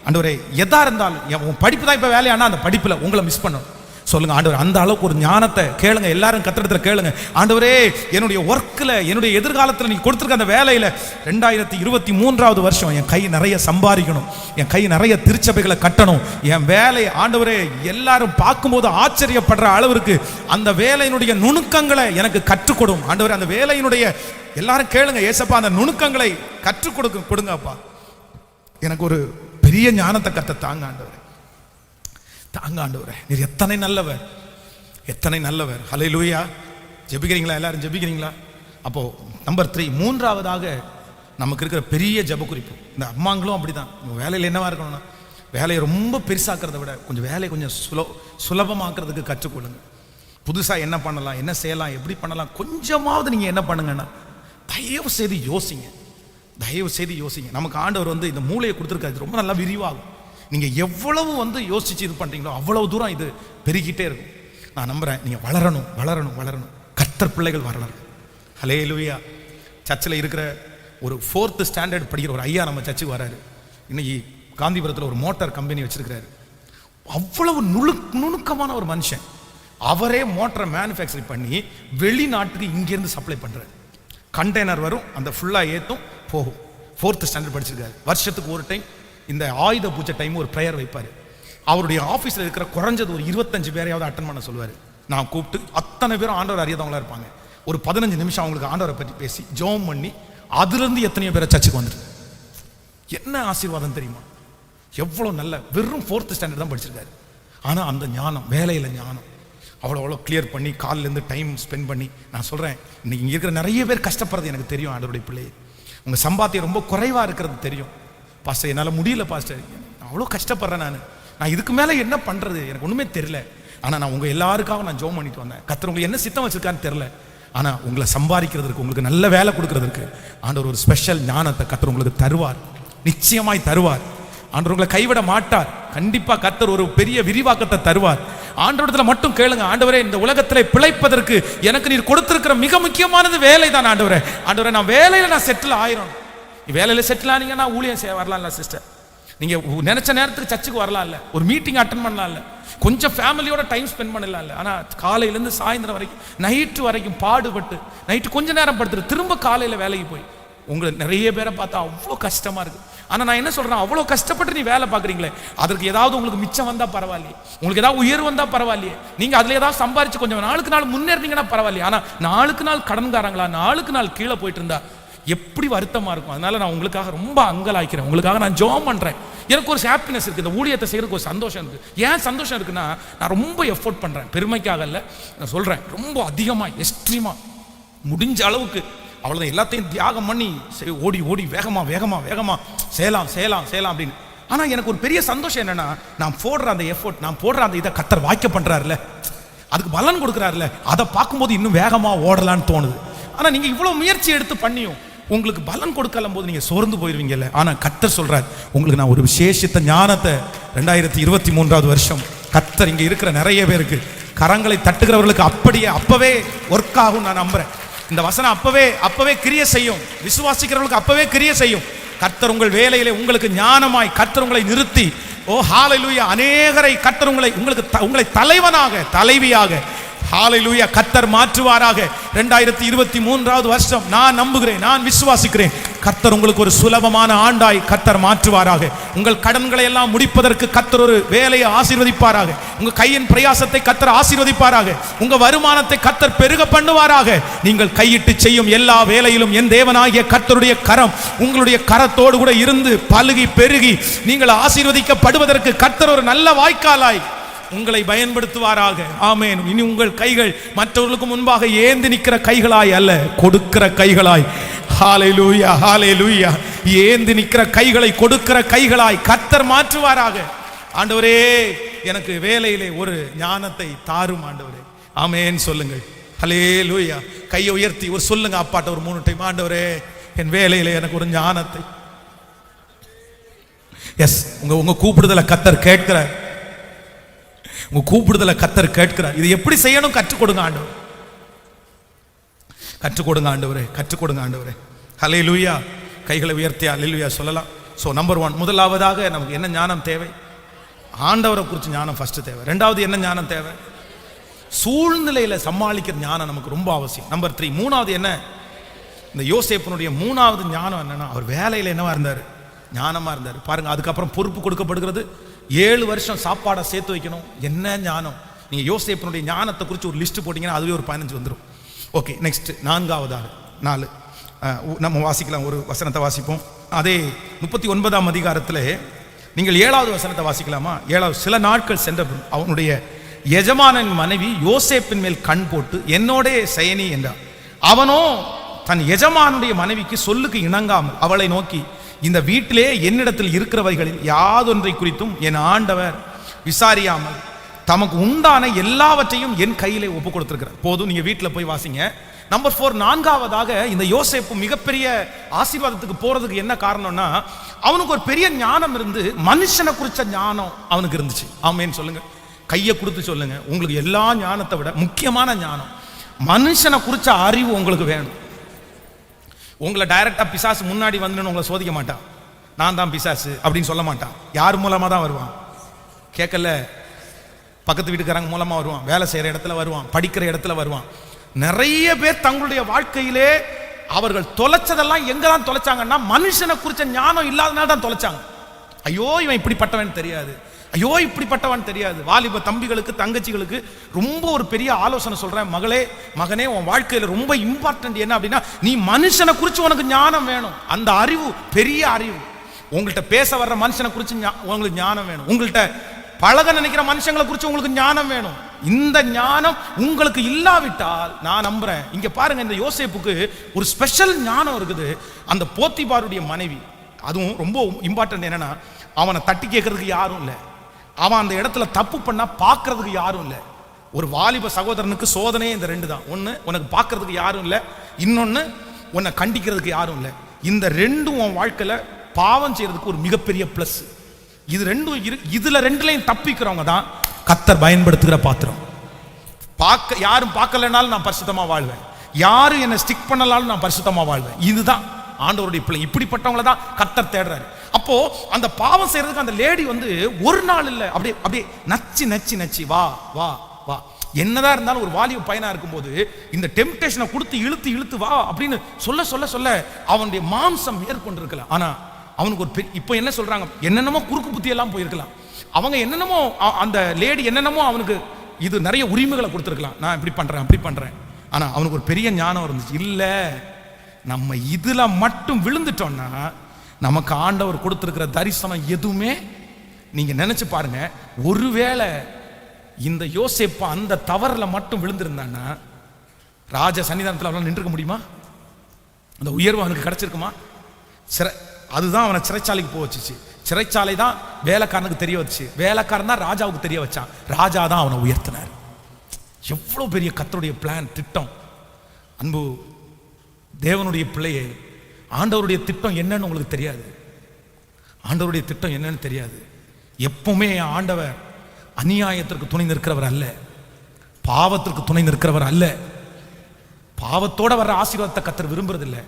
ஆண்டவரே எதா இருந்தாலும் உன் படிப்பு தான் இப்ப வேலையானா அந்த படிப்புல உங்களை மிஸ் பண்ணணும் சொல்லுங்க ஆண்டவர். அந்த அளவுக்கு ஒரு ஞானத்தை கேளுங்க, எல்லாரும் கத்திரத்துல கேளுங்க. ஆண்டவரே என்னுடைய ஒர்க்ல, என்னுடைய எதிர்காலத்தில் நீங்க கொடுத்திருக்க அந்த வேலையில 2023 வருஷம் என் கை நிறைய சம்பாதிக்கணும், என் கை நிறைய திருச்சபைகளை கட்டணும், என் வேலை ஆண்டவரே எல்லாரும் பார்க்கும்போது ஆச்சரியப்படுற அளவிற்கு அந்த வேலையினுடைய நுணுக்கங்களை எனக்கு கற்றுக் கொடும் ஆண்டவரே. அந்த வேலையினுடைய எல்லாரும் கேளுங்க, ஏசப்பா அந்த நுணுக்கங்களை கற்றுக் கொடுங்க அப்பா, எனக்கு ஒரு பெரிய ஞானத்தை கத்த தாங்க ஆண்டவரே, தாங்க ஆண்டவரே. நீர் எத்தனை நல்லவர், எத்தனை நல்லவர். ஹல்லேலூயா. ஜெபிக்கிறீங்களா? எல்லாரும் ஜெபிக்கிறீங்களா? அப்போ நம்பர் 3, மூன்றாவதாக நமக்கு இருக்கிற பெரிய ஜெப குறிப்பு, இந்த அம்மாங்களும் அப்படிதான். வேலையில் என்னவா இருக்கணும்னா, வேலையை ரொம்ப பெருசாக்கிறத விட கொஞ்சம் வேலையை கொஞ்சம் சுலபமாக்குறதுக்கு கற்றுக்கொள்ளுங்க. புதுசாக என்ன பண்ணலாம், என்ன செய்யலாம், எப்படி பண்ணலாம், கொஞ்சமாவது நீங்கள் என்ன பண்ணுங்கன்னா தயவு செய்து யோசிங்க, தயவு செய்து யோசிங்க. நமக்கு ஆண்டவர் வந்து இந்த மூளையை கொடுத்துருக்காரு, ரொம்ப நல்லா விரிவாகும். நீங்கள் எவ்வளவு வந்து யோசிச்சு இது பண்ணுறீங்களோ அவ்வளவு தூரம் இது பெருகிட்டே இருக்கும். நான் நம்புகிறேன் நீங்கள் வளரணும் வளரணும் வளரணும், கர்த்தர் பிள்ளைகள் வளரணும். ஹல்லேலூயா. சர்ச்சில் இருக்கிற ஒரு 4th ஸ்டாண்டர்ட் படிக்கிற ஒரு ஐயா நம்ம சர்ச்சுக்கு வராரு. இன்னைக்கு காந்திபுரத்தில் ஒரு மோட்டார் கம்பெனி வச்சிருக்கிறாரு. அவ்வளவு நுணுக்கமான ஒரு மனுஷன். அவரே மோட்டரை மேனுஃபேக்சர் பண்ணி வெளிநாட்டுக்கு இங்கேருந்து சப்ளை பண்ணுறாரு. கண்டெய்னர் வரும், அந்த ஃபுல்லாக ஏற்றும் போகும். 4th ஸ்டாண்டர்ட் படிச்சிருக்காரு. வருஷத்துக்கு ஒரு டைம் இந்த ஆயுத பூஜை டைம் ஒரு ப்ரேயர் வைப்பார். அவருடைய ஆஃபீஸில் இருக்கிற குறைஞ்சது ஒரு 25 பேரையாவது அட்டன் பண்ண சொல்லுவார். நான் கூப்பிட்டு அத்தனை பேரும் ஆண்டவர் அறியாதவங்களா இருப்பாங்க. ஒரு 15 நிமிஷம் அவங்களுக்கு ஆண்டவரை பற்றி பேசி ஜெபம் பண்ணி அதுலேருந்து எத்தனையோ பேரை சர்ச்சுக்கு வந்துட்டு, என்ன ஆசீர்வாதம் தெரியுமா? எவ்வளோ நல்ல, வெறும் 4th ஸ்டாண்டர்ட் தான் படிச்சிருக்காரு. ஆனால் அந்த ஞானம், வேலையில் ஞானம் அவ்வளோ கிளியர் பண்ணி காலிலேருந்து டைம் ஸ்பெண்ட் பண்ணி, நான் சொல்கிறேன் இன்னைக்கு இங்கே இருக்கிற நிறைய பேர் கஷ்டப்படுறது எனக்கு தெரியும் ஆண்டவருடைய பிள்ளையை. உங்கள் சம்பாத்தியம் ரொம்ப குறைவாக இருக்கிறது தெரியும். பாஸ்டர் என்னால் முடியல பாஸ்டர், அவ்வளோ கஷ்டப்படுறேன், நான் இதுக்கு மேலே என்ன பண்ணுறது எனக்கு ஒன்றுமே தெரியல. ஆனால் நான் உங்கள் எல்லாருக்காக நான் ஜெபம் பண்ணிட்டு வந்தேன். கர்த்தர் உங்களுக்கு என்ன சித்தம் வச்சிருக்கான்னு தெரியல, ஆனால் உங்களை சம்பாதிக்கிறதுக்கு, உங்களுக்கு நல்ல வேலை கொடுக்கறதுக்கு ஆண்டவர் ஒரு ஸ்பெஷல் ஞானத்தை கர்த்தர் உங்களுக்கு தருவார், நிச்சயமாய் தருவார். ஆண்டவர் உங்களை கைவிட மாட்டார். கண்டிப்பாக கர்த்தர் ஒரு பெரிய விரிவாக்கத்தை தருவார். ஆண்டவரத்தில் மட்டும் கேளுங்க, ஆண்டவரே இந்த உலகத்தில் பிழைப்பதற்கு எனக்கு நீர் கொடுத்திருக்கிற மிக முக்கியமானது வேலை தான் ஆண்டவரே. ஆண்டவரே நான் வேலையில் நான் செட்டில் ஆயிரும். வேலையில் செட்டில் ஆனீங்கன்னா ஊழியம் செய்ய வரலாம்ல சிஸ்டர், நீங்கள் நினைச்ச நேரத்துக்கு சர்ச்சுக்கு வரலாம் இல்லை, ஒரு மீட்டிங் அட்டன் பண்ணலாம் இல்லை, கொஞ்சம் ஃபேமிலியோட டைம் ஸ்பெண்ட் பண்ணலாம் இல்லை. ஆனால் காலையிலேருந்து சாயந்தரம் வரைக்கும் நைட்டு வரைக்கும் பாடுபட்டு நைட்டு கொஞ்ச நேரம் படுத்துட்டு திரும்ப காலையில் வேலைக்கு போய் உங்களுக்கு நிறைய பேரை பார்த்தா அவ்வளோ கஷ்டமா இருக்கு. ஆனா நான் என்ன சொல்றேன், அவ்வளோ கஷ்டப்பட்டு நீ வேலை பார்க்குறீங்களே, அதற்கு ஏதாவது உங்களுக்கு மிச்சம் வந்தா பரவாயில்லையே, உங்களுக்கு ஏதாவது உயர்வு வந்தா பரவாயில்லையே, நீங்க அதுல ஏதாவது சம்பாரிச்சு கொஞ்சம் நாளுக்கு நாள் முன்னேறினீங்கன்னா பரவாயில்லையே. ஆனா நாளுக்கு நாள் கடன்காரங்களா, நாளுக்கு நாள் கீழே போயிட்டு இருந்தா எப்படி வருத்தமா இருக்கும். அதனால நான் உங்களுக்காக ரொம்ப அங்கலாய்க்கிறேன், உங்களுக்காக நான் ஜெபம் பண்றேன். எனக்கு ஒரு ஹாப்பினஸ் இருக்கு, இந்த ஊழியத்தை செய்யறதுக்கு ஒரு சந்தோஷம் இருக்கு. ஏன் சந்தோஷம் இருக்குன்னா, நான் ரொம்ப எஃபோர்ட் பண்றேன், பெருமைக்காக இல்லை, நான் சொல்றேன், ரொம்ப அதிகமா எக்ஸ்ட்ரீமா முடிஞ்ச அளவுக்கு அவ்வளோதான் எல்லாத்தையும் தியாகம் பண்ணி ஓடி ஓடி வேகமா வேகமா வேகமா செய்யலாம் செய்யலாம் செய்யலாம் அப்படின்னு. ஆனால் எனக்கு ஒரு பெரிய சந்தோஷம் என்னன்னா, நான் போடுற அந்த எஃபோர்ட், நான் போடுற அந்த இதை கர்த்தர் வாய்க்க பண்றாருல, அதுக்கு பலன் கொடுக்குறாருல, அதை பார்க்கும்போது இன்னும் வேகமா ஓடலான்னு தோணுது. ஆனால் நீங்க இவ்வளவு முயற்சி எடுத்து பண்ணியும் உங்களுக்கு பலன் கொடுக்கலும் போது நீங்க சோர்ந்து போயிருவீங்கல்ல. ஆனால் கர்த்தர் சொல்றாரு, உங்களுக்கு நான் ஒரு விசேஷித்த ஞானத்தை 2023 வருஷம் கர்த்தர் இங்க இருக்கிற நிறைய பேருக்கு, கரங்களை தட்டுகிறவர்களுக்கு அப்படியே அப்பவே ஒர்க் ஆகும் நான் நம்புறேன். இந்த வசனம் அப்பவே கிரிய செய்யும், விசுவாசிக்கிறவர்களுக்கு அப்பவே கிரிய செய்யும். கர்த்தர் உங்கள் வேலையிலே உங்களுக்கு ஞானமாய் கர்த்தர் உங்களை நிறுத்தி, ஓ ஹalleluya, அநேகரை கர்த்தர் உங்களை தலைவனாக தலைவியாக ஹalleluya கர்த்தர் மாற்றுவாராக. 2023 வருஷம் நான் நம்புகிறேன், நான் விசுவாசிக்கிறேன், கர்த்தர் உங்களுக்கு ஒரு சுலபமான ஆண்டாய் கர்த்தர் மாற்றுவாராக. உங்கள் கடன்களை எல்லாம் முடிப்பதற்கு கர்த்தர் ஒரு வேலையை ஆசீர்வதிப்பாராக. உங்க கையின் பிரயாசத்தை கர்த்தர் ஆசீர்வதிப்பாராக. உங்க வருமானத்தை கர்த்தர் பெருக பண்ணுவாராக. நீங்கள் கையிட்டு செய்யும் எல்லா வேலையிலும் என் தேவனாகிய கர்த்தருடைய கரம் உங்களுடைய கரத்தோடு கூட இருந்து பலுகி பெருகி நீங்கள் ஆசீர்வதிக்கப்படுவதற்கு கர்த்தர் ஒரு நல்ல வாய்க்காலாய் உங்களை பயன்படுத்துவாராக. ஆமென். இனி உங்கள் கைகள் மற்றவர்களுக்கு முன்பாக ஏந்தி நிற்கிற கைகளாய் அல்ல, கொடுக்கிற கைகளாய். ஹalleluya ஹalleluya. ஏந்தி நிற்கிற கைகளை கொடுக்கிற கைகளாய் கர்த்தர் மாற்றுவாராக. ஆண்டவரே, எனக்கு வேலையிலே ஒரு ஞானத்தை தாரும் ஆண்டவரே. ஆமென் சொல்லுங்கள். ஹalleluya. கையை உயர்த்தி ஒரு சொல்லுங்க அப்பாட்ட ஒரு 3 டைம், ஆண்டவரே என் வேலையிலே எனக்கு ஒரு ஞானத்தை. எஸ், உங்க கூப்பிடுதலை கர்த்தர் கேட்கிறார், உங்க கூப்பிடுதலை கர்த்தர் கேட்கிறார். இது எப்படி செய்யணும் கற்றுக் கொடுங்க ஆண்டவரே, கற்றுக் கொடுங்க ஆண்டவரே, கற்றுக் கொடுங்க ஆண்டவரே. ஹல்லேலூயா. கைகளை உயர்த்தி ஹல்லேலூயா சொல்லலாம். ஸோ நம்பர் 1, முதலாவதாக நமக்கு என்ன ஞானம் தேவை? ஆண்டவரை குறித்து ஞானம் ஃபர்ஸ்ட் தேவை. ரெண்டாவது என்ன ஞானம் தேவை? சூழ்நிலையில சமாளிக்கிற ஞானம் நமக்கு ரொம்ப அவசியம். நம்பர் 3, மூணாவது என்ன? இந்த யோசேப்பினுடைய மூணாவது ஞானம் என்னன்னா, அவர் வேலையில என்னவா இருந்தார்? ஞானமா இருந்தார். பாருங்க, அதுக்கப்புறம் பொறுப்பு கொடுக்கப்படுகிறது. 7 வருஷம் சாப்பாடை சேர்த்து வைக்கணும். என்ன ஞானம்! நீங்க யோசேப்பினுடைய ஞானத்தை குறித்து ஒரு லிஸ்ட் போட்டீங்கன்னா அதுவே ஒரு 15 வந்துடும். ஓகே, நெக்ஸ்ட் 4வது 4 நம்ம வாசிக்கலாம். ஒரு வசனத்தை வாசிப்போம். அதே 39ஆம் அதிகாரத்தில் நீங்கள் 7வது வசனத்தை வாசிக்கலாமா? 7வது. சில நாட்கள் சென்ற அவனுடைய எஜமானன் மனைவி யோசேப்பின் மேல் கண் போட்டு என்னோட செயனி என்றார். அவனோ தன் எஜமானுடைய மனைவிக்கு சொல்லுக்கு இணங்காமல் அவளை நோக்கி, இந்த வீட்டிலே என்னிடத்தில் இருக்கிறவைகளில் யாதொன்றை குறித்தும் என் ஆண்டவர் விசாரியாமல் தமக்கு உண்டான எல்லாவற்றையும் என் கையிலே ஒப்பு கொடுத்திருக்கிறார். போதும், நீங்க வீட்டில் போய் வாசிங்க. நம்பர் 4, 4வதாக இந்த யோசேப்பு மிகப்பெரிய ஆசீர்வாதத்துக்கு போறதுக்கு என்ன காரணம்னா, அவனுக்கு ஒரு பெரிய ஞானம் இருந்து, மனுஷனை குறிச்ச ஞானம் அவனுக்கு இருந்துச்சு. ஆமென் சொல்லுங்க. கையை கொடுத்து சொல்லுங்க, உங்களுக்கு எல்லா ஞானத்தை விட முக்கியமான ஞானம் மனுஷனை குறிச்ச அறிவு உங்களுக்கு வேணும். உங்களை டைரக்டா பிசாசு முன்னாடி வந்து உங்களை சோதிக்க மாட்டான். நான் தான் பிசாசு அப்படின்னு சொல்ல மாட்டான். யார் மூலமா தான் வருவான்? கேட்கல, பக்கத்து வீட்டுக்காரங்க மூலமா வருவான், வேலை செய்யற இடத்துல வருவான், படிக்கிற இடத்துல வருவான். நிறைய பேர் தங்களுடைய வாழ்க்கையிலே அவர்கள் தொலைச்சதெல்லாம் எங்கதான் தொலைச்சாங்கன்னா, மனுஷனை குறிச்ச ஞானம் இல்லாதனால தான் தொலைச்சாங்க. ஐயோ இவன் இப்படிப்பட்டவன் தெரியாது, ஐயோ இப்படிப்பட்டவன் தெரியாது. வாலிப தம்பிகளுக்கு தங்கச்சிகளுக்கு ரொம்ப ஒரு பெரிய ஆலோசனை சொல்றேன். மகளே மகனே, உன் வாழ்க்கையில ரொம்ப இம்பார்ட்டன்ட் என்ன அப்படின்னா, நீ மனுஷனை குறித்து உனக்கு ஞானம் வேணும். அந்த அறிவு பெரிய அறிவு. உங்கள்கிட்ட பேச வர்ற மனுஷனை குறித்து உங்களுக்கு ஞானம் வேணும். உங்கள்கிட்ட பழக நினைக்கிற மனுஷங்களை குறித்து உங்களுக்கு ஞானம் வேணும். இந்த ஞானம் உங்களுக்கு இல்லாவிட்டால் நான் நம்புறேன். இங்க பாருங்க, இந்த யோசேப்புக்கு ஒரு ஸ்பெஷல் ஞானம் இருக்குது. அந்த போத்திபாருடைய மனைவி, அதுவும் ரொம்ப இம்பார்ட்டன்ட் என்னன்னா, அவனை தட்டி கேட்கறதுக்கு யாரும் இல்லை. அவன் அந்த இடத்துல தப்பு பண்ணா பார்க்கறதுக்கு யாரும் இல்லை. ஒரு வாலிப சகோதரனுக்கு சோதனையே இந்த 2 தான். ஒன்று, உனக்கு பார்க்கறதுக்கு யாரும் இல்லை. இன்னொன்று, உன்னை கண்டிக்கிறதுக்கு யாரும் இல்லை. இந்த 2ம் உன் வாழ்க்கையில பாவம் செய்யறதுக்கு ஒரு மிகப்பெரிய பிளஸ். இது 2ம் இதுல 2லையும் தப்பிக்கிறவங்க தான் கர்த்தர் பயன்படுத்துகிற பாத்திரம். யாரும் பார்க்கலனாலும் நான் பரிசுத்தமா வாழ்வேன், யாரும் என்னை ஸ்டிக் பண்ணலாலும் நான் பரிசுத்தமா வாழ்வேன். இதுதான் ஆண்டவருடைய பிள்ளை. இப்படிப்பட்டவங்கள தான் கர்த்தர் தேடுறாரு. அப்போ அந்த பாவம் செய்யறதுக்கு அந்த லேடி வந்து ஒரு நாள் இல்லை, அப்படியே அப்படியே நச்சு நச்சு நச்சு வா வா வா. என்னதான் இருந்தாலும் ஒரு வாலிப பையனா இருக்கும்போது இந்த டெம்ப்டேஷனை கொடுத்து இழுத்து இழுத்து வா அப்படின்னு சொல்ல சொல்ல சொல்ல அவனுடைய மாம்சம் மேற்கொண்டிருக்கலாம். ஆனா அவனுக்கு ஒரு இப்போ என்ன சொல்றாங்க, என்னென்னமோ குறுக்கு புத்தி எல்லாம் போயிருக்கலாம். அவங்க என்னென்னமோ அந்த லேடி என்னென்னமோ அவனுக்கு இது நிறைய உரிமைகளை கொடுத்துருக்கலாம், நான் இப்படி பண்றேன் அப்படி பண்றேன். ஆனா அவனுக்கு ஒரு பெரிய ஞானம் இருந்துச்சு, இல்ல நம்ம இதுல மட்டும் விழுந்துட்டோம்னா நமக்கு ஆண்டவர் கொடுத்திருக்கிற தரிசனம் எதுவுமே. நீங்க நினைச்சு பாருங்க, ஒருவேளை இந்த யோசேப்பு அந்த தவறுல மட்டும் விழுந்திருந்தான்னா ராஜ சன்னிதானத்தில் அவனால் நின்றுக்க முடியுமா? அந்த உயர்வு அவனுக்கு கிடைச்சிருக்குமா? அதுதான் அவனை சிறைச்சாலைக்கு போக வச்சுச்சு. சிறைச்சாலை தான் வேலைக்காரனுக்கு தெரிய வச்சு, வேலைக்காரன் தான் ராஜாவுக்கு தெரிய வச்சான், ராஜா தான் அவனை உயர்த்தினார். எவ்வளவு பெரிய கர்த்தருடைய பிளான், திட்டம். அன்பு தேவனுடைய பிள்ளையே, ஆண்டவருடைய திட்டம் என்னன்னு உங்களுக்கு தெரியாது. ஆண்டவருடைய திட்டம் என்னன்னு தெரியாது. எப்பவுமே ஆண்டவர் அநியாயத்திற்கு துணை நிற்கிறவர் அல்ல, பாவத்திற்கு துணை நிற்கிறவர் அல்ல. பாவத்தோட வர்ற ஆசீர்வாதத்தை கர்த்தர் விரும்புறதில்லை.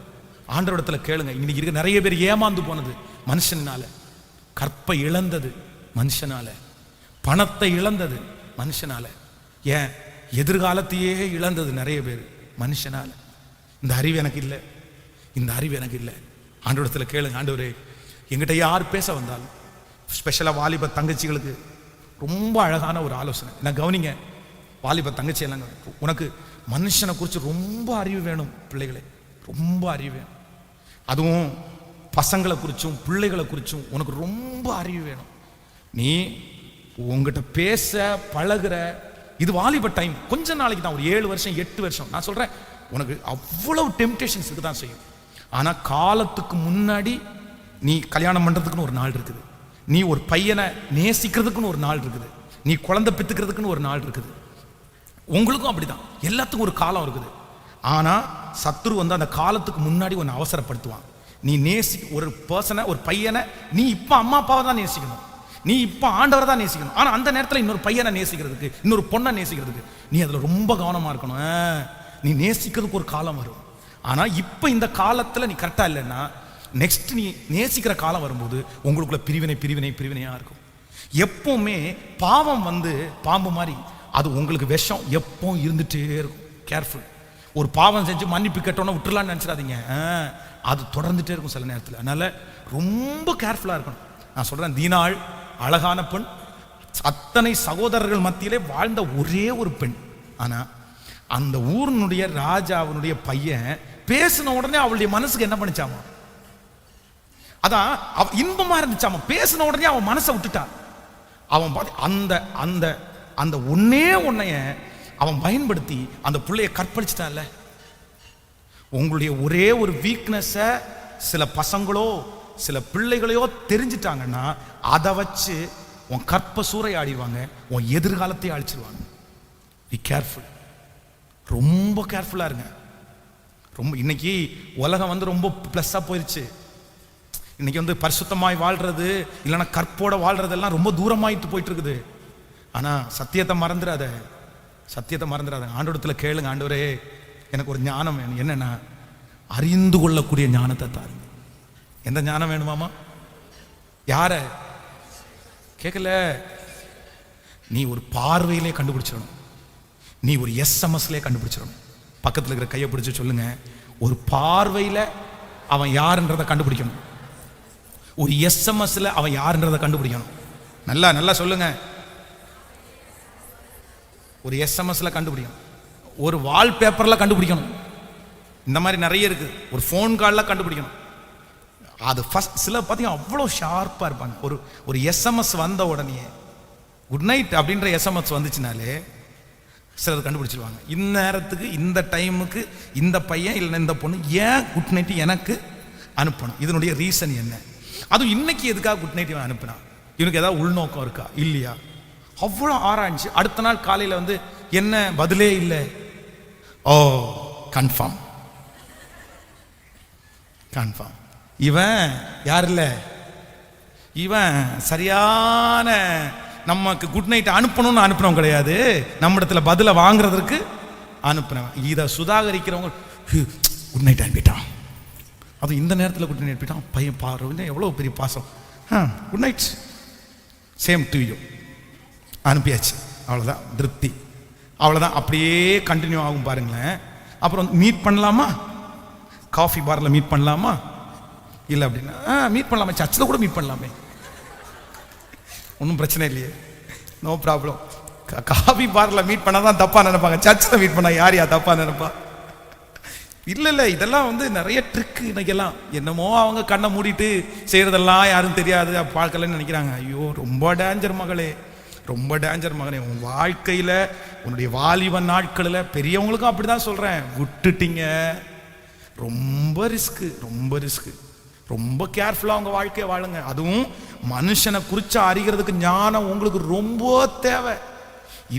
ஆண்டவரிடத்துல கேளுங்க. இன்னைக்கு இருக்க நிறைய பேர் ஏமாந்து போனது மனுஷனால, கற்பை இழந்தது மனுஷனால, பணத்தை இழந்தது மனுஷனால, ஏன் எதிர்காலத்தையே இழந்தது நிறைய பேர் மனுஷனால. இந்த அறிவு எனக்கு இல்லை, இந்த அறிவு எனக்கு இல்லை. ஆண்டவரிடத்துல கேளுங்க, ஆண்டவரே எங்கிட்ட யார் பேச வந்தாலும், ஸ்பெஷலாக வாலிப தங்கச்சிகளுக்கு ரொம்ப அழகான ஒரு ஆலோசனை. நான் கவனிங்க, வாலிப தங்கச்சி எல்லாம், உனக்கு மனுஷனை குறித்து ரொம்ப அறிவு வேணும் பிள்ளைகளே, ரொம்ப அறிவு வேணும். அதுவும் பசங்களை குறிச்சும் பிள்ளைகளை குறிச்சும் உனக்கு ரொம்ப அறிவு வேணும். நீ உங்ககிட்ட பேச பழகுற இது வாலிப டைம், கொஞ்ச நாளைக்கு தான், ஒரு 7 வருஷம் 8 வருஷம். நான் சொல்றேன், உனக்கு அவ்வளவு டெம்ப்டேஷன்ஸ் இருக்கு தான் செய்யும். ஆனா காலத்துக்கு முன்னாடி நீ கல்யாணம் பண்றதுக்குன்னு ஒரு நாள் இருக்குது, நீ ஒரு பையனை நேசிக்கிறதுக்குன்னு ஒரு நாள் இருக்குது, நீ குழந்தை பெத்துக்கிறதுக்குன்னு ஒரு நாள் இருக்குது. உங்களுக்கும் அப்படிதான், எல்லாத்துக்கும் ஒரு காலம் இருக்குது. ஆனா சத்துரு வந்து அந்த காலத்துக்கு முன்னாடி ஒன்று அவசரப்படுத்துவான். நீ ஒரு பர்சனை, ஒரு பையனை நீ இப்ப அம்மா அப்பாவை தான் நேசிக்கணும், நீ இப்ப ஆண்டவரை தான் நேசிக்கணும். ஆனா அந்த நேரத்தில் இன்னொரு பையனை நேசிக்கிறதுக்கு, இன்னொரு பொண்ணை நேசிக்கிறதுக்கு நீ அதுல ரொம்ப கவனமா இருக்கணும். நீ நேசிக்கிறதுக்கு ஒரு காலம் வரும். ஆனா இப்ப இந்த காலத்துல நீ கரெக்டா இல்லைன்னா நெக்ஸ்ட் நீ நேசிக்கிற காலம் வரும்போது உங்களுக்குள்ள பிரிவினை பிரிவினை பிரிவினையா இருக்கும். எப்பவுமே பாவம் வந்து பாம்பு மாதிரி, அது உங்களுக்கு விஷம் எப்போ இருந்துட்டே இருக்கும். கேர்ஃபுல். ஒரு பாவம் செஞ்சு மன்னிப்பு கேட்டோன்னா விட்டுலான்னு நினைச்சிடாதீங்க, அது தொடர்ந்துட்டே இருக்கும் சில நேரத்தில். அதனால ரொம்ப கேர்ஃபுல்லா இருக்கணும். நான் சொல்றேன், தீனாள் அழகான பெண், அத்தனை சகோதரர்கள் மத்தியிலே வாழ்ந்த ஒரே ஒரு பெண். ஆனா அந்த ஊரினுடைய ராஜாவினுடைய பையன் பேசின உடனே அவளுடைய மனசுக்கு என்ன பண்ணிச்சாமா, அதான் இன்பமா இருந்துச்சாமா. பேசின உடனே அவன் மனசை விட்டுட்டான். அவன் அந்த அந்த அந்த ஒன்னைய அவன் பயன்படுத்தி அந்த பிள்ளைய கற்பழிச்சிட்டான்ல. உங்களுடைய ஒரே ஒரு வீக்னஸை சில பசங்களோ சில பிள்ளைகளையோ தெரிஞ்சிட்டாங்கன்னா அதை வச்சு உன் கற்ப சூறையாடிடுவாங்க, உன் எதிர்காலத்தை அழிச்சிருவாங்க. பி கேர்ஃபுல், ரொம்ப கேர்ஃபுல்லா இருங்க. ரொம்ப இன்னைக்கு உலகம் வந்து ரொம்ப பிளஸ்ஸா போயிருச்சு. இன்னைக்கு வந்து பரிசுத்தமாய் வாழ்றது இல்லைன்னா கற்போட வாழ்றதெல்லாம் ரொம்ப தூரமாயிட்டு போயிட்டு இருக்குது. ஆனா சத்தியத்தை மறந்துடாத, சத்தியத்தை மறந்துடாத. ஆண்டவரத்துல கேளுங்க, ஆண்டவரே எனக்கு ஒரு ஞானம் வேணும். என்னன்னா அறிந்து கொள்ளக்கூடிய ஞானத்தை தாருங்க. எந்த ஞானம் வேணுமாமா? யார கேட்கல, நீ ஒரு பார்வையிலே கண்டுபிடிச்சிடணும், நீ ஒரு எஸ்எம்எஸ்லே கண்டுபிடிச்சிடணும். பக்கத்தில் இருக்கிற கையை பிடிச்சி சொல்லுங்க, ஒரு பார்வையில் அவன் யாருன்றதை கண்டுபிடிக்கணும், ஒரு எஸ்எம்எஸ்ல அவன் யாருன்றதை கண்டுபிடிக்கணும். நல்லா நல்லா சொல்லுங்க, ஒரு எஸ்எம்எஸ்ல கண்டுபிடிக்கணும், ஒரு வால்பேப்பர்ல கண்டுபிடிக்கணும். இந்த மாதிரி நிறைய இருக்கு. ஒரு ஃபோன் காலில் கண்டுபிடிக்கணும். அது ஃபர்ஸ்ட் சில பார்த்தீங்கன்னா அவ்வளோ ஷார்ப்பாக இருப்பாங்க. ஒரு எஸ்எம்எஸ் வந்த உடனே குட் நைட் அப்படின்ற எஸ்எம்எஸ் வந்துச்சுனாலே சிலர் கண்டுபிடிச்சிருவாங்க. இந்நேரத்துக்கு இந்த டைமுக்கு இந்த பையன் இல்லைன்னா இந்த பொண்ணு ஏன் குட் நைட் எனக்கு அனுப்பணும், இதனுடைய ரீசன் என்ன, அதுவும் இன்னைக்கு எதுக்காக குட் நைட் அனுப்புனா, இவனுக்கு ஏதாவது உள்நோக்கம் இருக்கா இல்லையா, அவ்வளோ ஆராய்ச்சி. அடுத்த நாள் காலையில் வந்து என்ன பதிலே இல்லை, ஓ கன்ஃபார்ம் கன்ஃபார்ம், இவன் யார் இல்லை, இவன் சரியான நமக்கு குட் நைட் அனுப்பணும்னு அனுப்பினவங்க கிடையாது, நம்ம இடத்துல பதில வாங்குறதுக்கு அனுப்பினவன். இதை சுதாகரிக்கிறவங்க குட் நைட் அனுப்பிட்டான், அது இந்த நேரத்தில் குட் நைட் அனுப்பிட்டான், பையன் பாரு எவ்வளோ பெரிய பாசம், good night same to you அனுப்பியாச்சு, அவ்வளோதான் திருப்தி. அவ்வளோதான், அப்படியே கண்டினியூ ஆகும் பாருங்களேன். அப்புறம் மீட் பண்ணலாமா, காஃபி பாரில் மீட் பண்ணலாமா, இல்லை அப்படின்னா மீட் பண்ணலாமே, சர்ச்சில் கூட மீட் பண்ணலாமே, ஒன்றும் பிரச்சனை இல்லையே, நோ ப்ராப்ளம். காஃபி பாரில் மீட் பண்ணால் தான் தப்பாக நினைப்பாங்க, சர்ச்சில் மீட் பண்ணால் யார் தப்பாக நினைப்பா? இல்லை இதெல்லாம் நிறைய ட்ரிக்கு. இன்னைக்கெல்லாம் என்னமோ அவங்க கண்ணை மூடிட்டு செய்கிறதெல்லாம் யாரும் தெரியாது பார்க்கலன்னு நினைக்கிறாங்க. ஐயோ ரொம்ப டேஞ்சர் மகளே, ரொம்ப டேஞ்சர் மகனே. உன் வாழ்க்கையில் உன்னுடைய வாலிப நாட்களில் பெரியவங்களுக்கும் அப்படி தான் சொல்கிறேன், விட்டுட்டீங்க. ரொம்ப ரிஸ்க்கு, ரொம்ப ரிஸ்க்கு. ரொம்ப கேர்ஃபுல்லாக உங்கள் வாழ்க்கையை வாழுங்க. அதுவும் மனுஷனை குறித்து அறிகிறதுக்கு ஞானம் உங்களுக்கு ரொம்ப தேவை.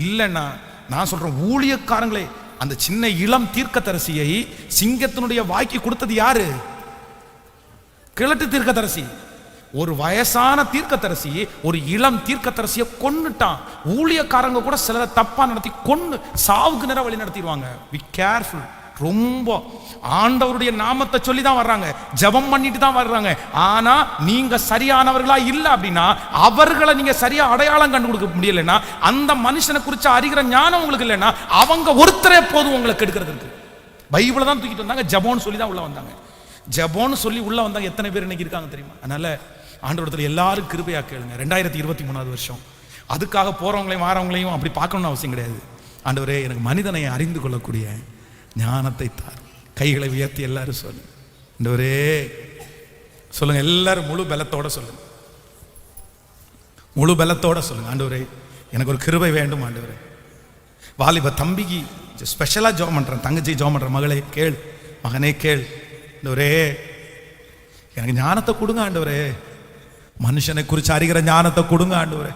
இல்லைன்னா நான் சொல்கிறேன், ஊழியக்காரங்களே, அந்த சின்ன இளம் தீர்க்கதரிசியை சிங்கத்தினுடைய வாய்க்கு கொடுத்தது யாரு? கிழட்டு தீர்க்கதரிசி. ஒரு வயசான தீர்க்கதரிசி ஒரு இளம் தீர்க்கதரிசியை கொன்னுட்டான். ஊழியக்காரங்க கூட சிலரை தப்பா நடத்தி கொன்னு சாவுக்கு நேரம் வழி நடத்திடுவாங்க. Be careful. ரொம்ப ஆண்டவருடைய நாமத்தை சொல்லி தான் வர்றாங்க, ஜெபம் பண்ணிட்டு தான் வர்றாங்க. ஆனா நீங்க சரியானவர்களா இல்ல அப்படின்னா, அவர்களை நீங்க சரியா அடையாளம் கண்டு கொடுக்க முடியலன்னா, அந்த மனுஷனை குறித்து அறிகிற ஞானம் உங்களுக்கு இல்லைன்னா, அவங்க ஒருத்தரே போதும் உங்களுக்கு எடுக்கிறதுக்கு. பைபிளை தான் தூக்கிட்டு வந்தாங்க, ஜெபம்னு சொல்லி தான் உள்ள வந்தாங்க. ஜெபம்னு சொல்லி உள்ள வந்தாங்க. எத்தனை பேர் இன்னைக்கு இருக்காங்க தெரியுமா? அதனால ஆண்டவரத்துல எல்லாரும் கிருபையா கேளுங்க. 2023 வருஷம். அதுக்காக போறவங்களையும் வாரவங்களையும் அப்படி பார்க்கணும்னு அவசியம் கிடையாது. ஆண்டவரே, எனக்கு மனிதனை அறிந்து கொள்ளக்கூடிய ஞானத்தை தார். கைகளை உயர்த்தி எல்லாரும் சொல்லுங்க. ஆண்டவரே சொல்லுங்க, எல்லாரும் முழு பலத்தோட சொல்லுங்க, முழு பலத்தோட சொல்லுங்க. ஆண்டவரே, எனக்கு ஒரு கிருபை வேண்டும். ஆண்டவரே, வாலிப தம்பிக்கு ஸ்பெஷலா ஜெபம் பண்றேன், தங்கச்சி ஜெபம் பண்றேன். மகளே கேள், மகனே கேள். ஆண்டவரே, எனக்கு ஞானத்தை கொடுங்க. ஆண்டவரே, மனுஷனை குறித்து அறிகிற ஞானத்தை கொடுங்க. ஆண்டவரே,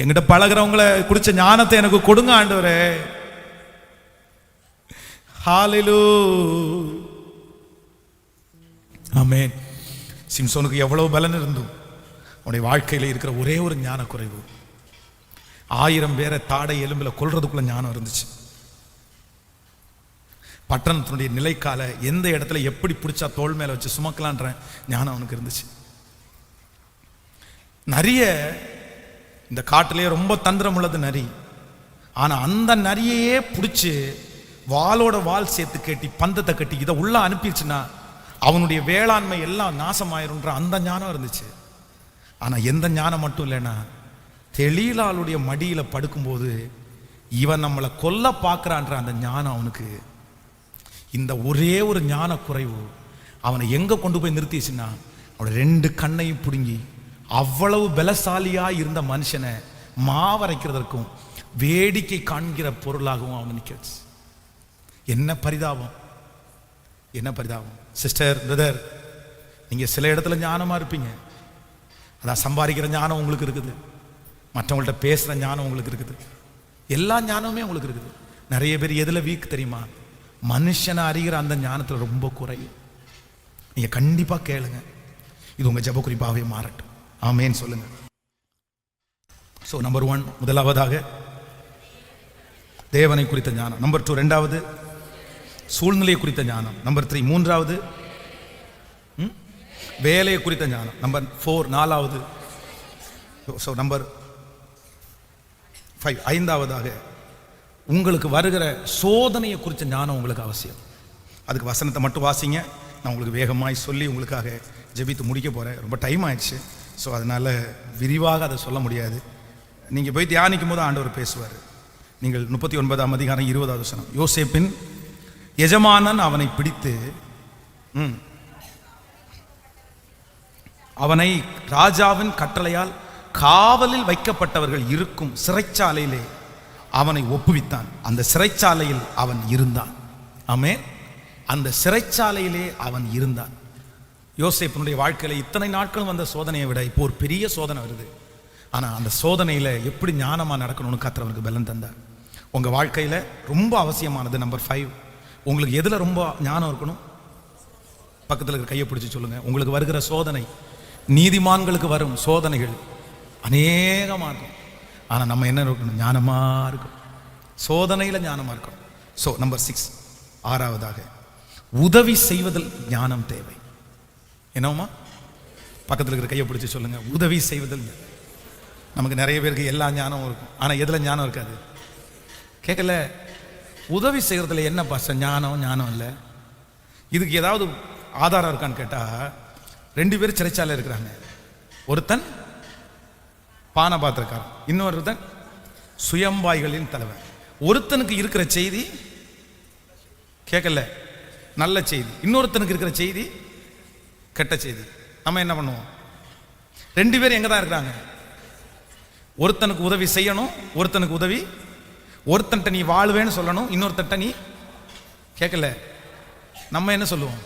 என்கிட்ட பழகிறவங்களை குறிச்ச ஞானத்தை எனக்கு கொடுங்க. ஆண்டவரே, ஹalleluya, ஆமென். சிம்சோனுக்கு எவ்வளவு பலன் இருந்தும் அவனுடைய வாழ்க்கையில் இருக்கிற ஒரே ஒரு ஞான குறைவு, 1000 பேரை தாடை எலும்பில் கொல்றதுக்குள்ள ஞானம் இருந்துச்சு. பட்டணத்தினுடைய நிலைக்கால எந்த இடத்துல எப்படி பிடிச்சா தோல் மேல வச்சு சுமக்கலான்ற ஞானம் அவனுக்கு இருந்துச்சு. நிறைய இந்த காட்டிலேயே ரொம்ப தந்திரம் உள்ளது நரி. ஆனா அந்த நரியையே பிடிச்சு வாளோட வால் சேர்த்து கட்டி பந்தத்தை கட்டி இதை உள்ள அனுப்பிடுச்சுன்னா அவனுடைய வேளாண்மை எல்லாம் நாசமாயிருன்ற அந்த ஞானம் இருந்துச்சு. ஆனா எந்த ஞானம் மட்டும் இல்லைன்னா, தெளிலாளுடைய மடியில படுக்கும்போது இவன் நம்மளை கொல்ல பார்க்கிறான்ற அந்த ஞானம் அவனுக்கு. இந்த ஒரே ஒரு ஞான குறைவு அவனை எங்க கொண்டு போய் நிறுத்திச்சுன்னா, அவனோட 2 கண்ணையும் பிடுங்கி அவ்வளவு பலசாலியா இருந்த மனுஷனை மாவரைக்கிறதற்கும் வேடிக்கை காண்கிற பொருளாகவும் அவன் நிற்கிறது. என்ன பரிதாபம், என்ன பரிதாபம். சிஸ்டர், பிரதர், நீங்க சில இடத்துல ஞானமா இருப்பீங்க. அதான் சம்பாதிக்கிற ஞானம் உங்களுக்கு இருக்குது, மற்றவங்கள்ட்ட பேசுற ஞானம் உங்களுக்கு இருக்குது, எல்லா ஞானமுமே உங்களுக்கு இருக்குது. நிறைய பேர் எதுல வீக் தெரியுமா? மனுஷனை அறிகிற அந்த ஞானத்துல ரொம்ப குறையும். நீங்க கண்டிப்பா கேளுங்க, இது உங்க ஜெப குறிப்பாகவே மாறட்டும். ஆமென் சொல்லுங்க. சோ நம்பர் 1 முதலாவதாக தேவனை குறித்த ஞானம். நம்பர் 2 இரண்டாவது சூழ்நிலையை குறித்த ஞானம். நம்பர் 3 மூன்றாவது வேலையை குறித்த ஞானம். நம்பர் 4 நாலாவது. ஸோ நம்பர் 5 ஐந்தாவதாக உங்களுக்கு வருகிற சோதனையை குறித்த ஞானம் உங்களுக்கு அவசியம். அதுக்கு வசனத்தை மட்டும் வாசிங்க. நான் உங்களுக்கு வேகமாய் சொல்லி உங்களுக்காக ஜெபித்து முடிக்க போகிறேன். ரொம்ப டைம் ஆயிடுச்சு. ஸோ அதனால் விரிவாக அதை சொல்ல முடியாது. நீங்கள் போய் தியானிக்கும் போது ஆண்டவர் பேசுவார். நீங்கள் 39ஆம் அதிகாரம் 20வது வசனம். யோசேப்பின் எஜமானன் அவனை பிடித்து அவனை ராஜாவின் கட்டளையால் காவலில் வைக்கப்பட்டவர்கள் இருக்கும் சிறைச்சாலையிலே அவனை ஒப்புவித்தான். அந்த சிறைச்சாலையில் அவன் இருந்தான். ஆமென். அந்த சிறைச்சாலையிலே அவன் இருந்தான். யோசேப்பினுடைய வாழ்க்கையில இத்தனை நாட்களும் வந்த சோதனையை விட இப்போ ஒரு பெரிய சோதனை வருது. ஆனா அந்த சோதனையில எப்படி ஞானமா நடக்கணும்னு கர்த்தர் பலன் தந்தார். உங்க வாழ்க்கையில ரொம்ப அவசியமானது நம்பர் 5. உங்களுக்கு எதுல ரொம்ப ஞானம் இருக்கணும்? பக்கத்தில் இருக்கிற கையை பிடிச்சி சொல்லுங்க. உங்களுக்கு வருகிற சோதனை, நீதிமான்களுக்கு வரும் சோதனைகள் அநேகமா இருக்கும். ஆனா நம்ம என்ன இருக்கணும்? ஞானமா இருக்கும். சோதனையில ஞானமா இருக்கணும். ஸோ நம்பர் 6 ஆறாவதாக உதவி செய்வதில் ஞானம் தேவை. என்னமா? பக்கத்தில் இருக்கிற கையை பிடிச்சி சொல்லுங்க. உதவி செய்வதில். நமக்கு நிறைய பேருக்கு எல்லா ஞானமும் இருக்கும், ஆனா எதுல ஞானம் இருக்காது? கேட்கல. உதவி செய்யறதுல என்ன பாச ஞானம் இல்லை. இதுக்கு ஏதாவது ஆதாரம் இருக்கான்னு கேட்டா, 2 பேர் சிறைச்சாலை இருக்கிறாங்க. ஒருத்தன் பானபாத்திரக்காரன், இன்னொருத்தன் சுயம்பாய்களின் தலைவன். ஒருத்தனுக்கு இருக்கிற செய்தி கேட்கல, நல்ல செய்தி. இன்னொருத்தனுக்கு இருக்கிற செய்தி கெட்ட செய்தி. நம்ம என்ன பண்ணுவோம்? 2 பேரும் எங்க தான் இருக்கிறாங்க? ஒருத்தனுக்கு உதவி செய்யணும், ஒருத்தனுக்கு உதவி. ஒருத்தன்ட்ட நீ வாழ்வேன்னு சொல்லணும், இன்னொருத்தன்ட்ட நீ கேட்கல. நம்ம என்ன சொல்லுவோம்?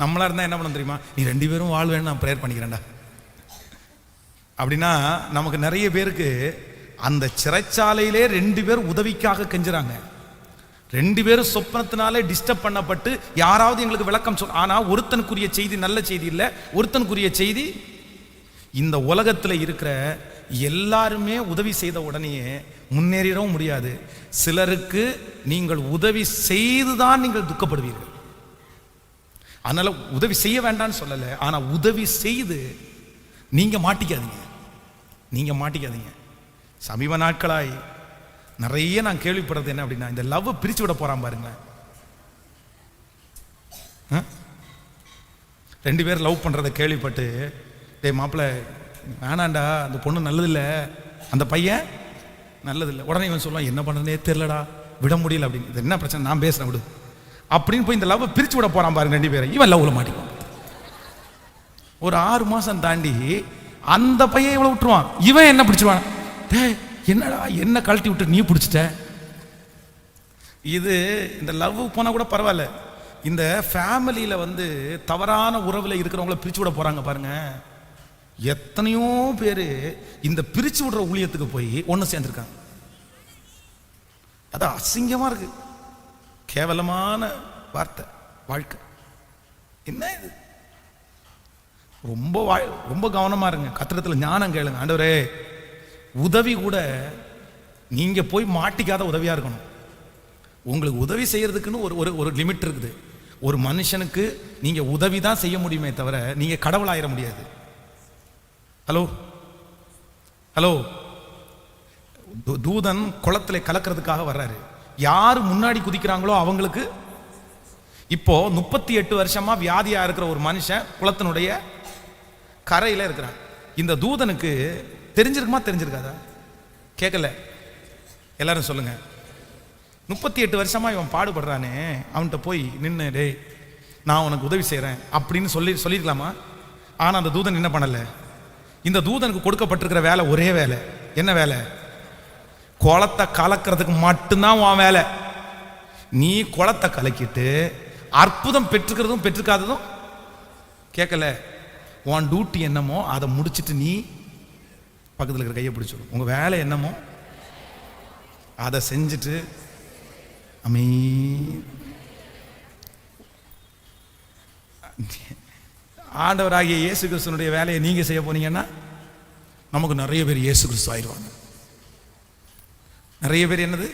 நம்மளா இருந்தா என்ன பண்ணணும் தெரியுமா? நீ 2 பேரும் வாழ்வேன்னு நான் ப்ரேயர் பண்ணிக்கிறேன்டா அப்படின்னா, நமக்கு நிறைய பேருக்கு அந்த சிறைச்சாலையிலே 2 பேர் உதவிக்காக கெஞ்சுறாங்க. 2 பேரும் சொப்பனத்தினாலே டிஸ்டர்ப் பண்ணப்பட்டு யாராவது எங்களுக்கு விளக்கம் சொல். ஆனா ஒருத்தனுக்குரிய செய்தி நல்ல செய்தி இல்லை, ஒருத்தனுக்குரிய செய்தி. இந்த உலகத்தில் இருக்கிற எல்லாருமே உதவி செய்த உடனேயே முன்னேறிடவும் முடியாது. சிலருக்கு நீங்கள் உதவி செய்துதான் நீங்கள் துக்கப்படுவீர்கள். அதனால உதவி செய்ய வேண்டாம்னு சொல்லலை, ஆனா உதவி செய்து நீங்க மாட்டிக்காதீங்க. சமீப நாட்களாய் நிறைய நான் கேள்விப்படுறது என்ன அப்படின்னா, இந்த லவ் பிரிச்சு விட போறான் பாருங்க. 2 பேர் லவ் பண்றதை கேள்விப்பட்டு, டேய் மாப்பிள்ள வேணாண்டா, அந்த பொண்ணு நல்லதில்லை, அந்த பையன் நல்லதில்லை. உடனே இவன் சொல்லுவான், என்ன பண்ணுறதே தெரிலடா, விட முடியல அப்படின்னு. இது என்ன பிரச்சனை, நான் பேசுறேன் விடு அப்படின்னு போய் இந்த லவ் பிரிச்சு விட போறான் பாருங்க 2 பேரும். இவன் லவ்ல மாட்டிக்குவான். ஒரு 6 மாசம் தாண்டி அந்த பையன் இவ்வளவு விட்டுருவான், இவன் என்ன பிடிச்சிருவான், டேய் என்னடா என்ன கழட்டி விட்டு நீ பிடிச்சிட்ட. இது இந்த லவ் போனா கூட பரவாயில்ல, இந்த ஃபேமிலியில தவறான உறவுல இருக்கிறவங்கள பிரிச்சு விட போறாங்க பாருங்க. எத்தனையோ பேரு இந்த பிரிச்சு விடுற ஊழியத்துக்கு போய் ஒண்ணு சேர்ந்திருக்காங்க. அது அசிங்கமா இருக்கு, கேவலமான வார்த்தை. வாழ்க்கை என்ன இது? ரொம்ப கவனமா இருங்க. கத்திரத்துல ஞானம் கேளுங்க. ஆண்டவரே, உதவி கூட நீங்க போய் மாட்டிக்காத உதவியா இருக்கணும். உங்களுக்கு உதவி செய்யறதுக்குன்னு ஒரு லிமிட் இருக்குது. ஒரு மனுஷனுக்கு நீங்க உதவி தான் செய்ய முடியுமே தவிர நீங்க கடவுளாயிர முடியாது. ஹலோ, தூதன் குளத்துல கலக்கிறதுக்காக வர்றாரு. யாரு முன்னாடி குதிக்கிறாங்களோ அவங்களுக்கு. இப்போ 38 வருஷமா வியாதியா இருக்கிற ஒரு மனுஷன் குளத்தினுடைய கரையில இருக்கிறான். இந்த தூதனுக்கு தெரிஞ்சிருக்காதா? கேட்கல. எல்லாரும் சொல்லுங்க. 38 வருஷமா இவன் பாடுபடுறானே, அவன்கிட்ட போய் நின்று, டேய் நான் உனக்கு உதவி செய்யறேன் அப்படின்னு சொல்லிருக்கலாமா? ஆனா அந்த தூதன் என்ன பண்ணல. இந்த தூதனுக்கு கொடுக்கப்பட்டிருக்கிற வேலை ஒரே வேலை. என்ன வேலை? குளத்தை கலக்கிறதுக்கு மட்டும்தான் உன் வேலை. நீ குளத்தை கலக்கிட்டு அற்புதம் பெற்றுக்கிறதும் பெற்றுக்காததும் கேட்கல. உன் டியூட்டி என்னமோ அதை முடிச்சுட்டு நீ பக்கத்தில் இருக்கிற கையை பிடிச்சிடும். உங்க வேலை என்னமோ அதை செஞ்சுட்டு ஆண்டவராகிய இயேசு கிறிஸ்துனுடைய வேலையை நீங்க செய்ய போனீங்கன்னா நமக்கு நிறைய பேர் இயேசு கிறிஸ்து ஆயிடுவாங்க. நிறைய பேர் என்னது,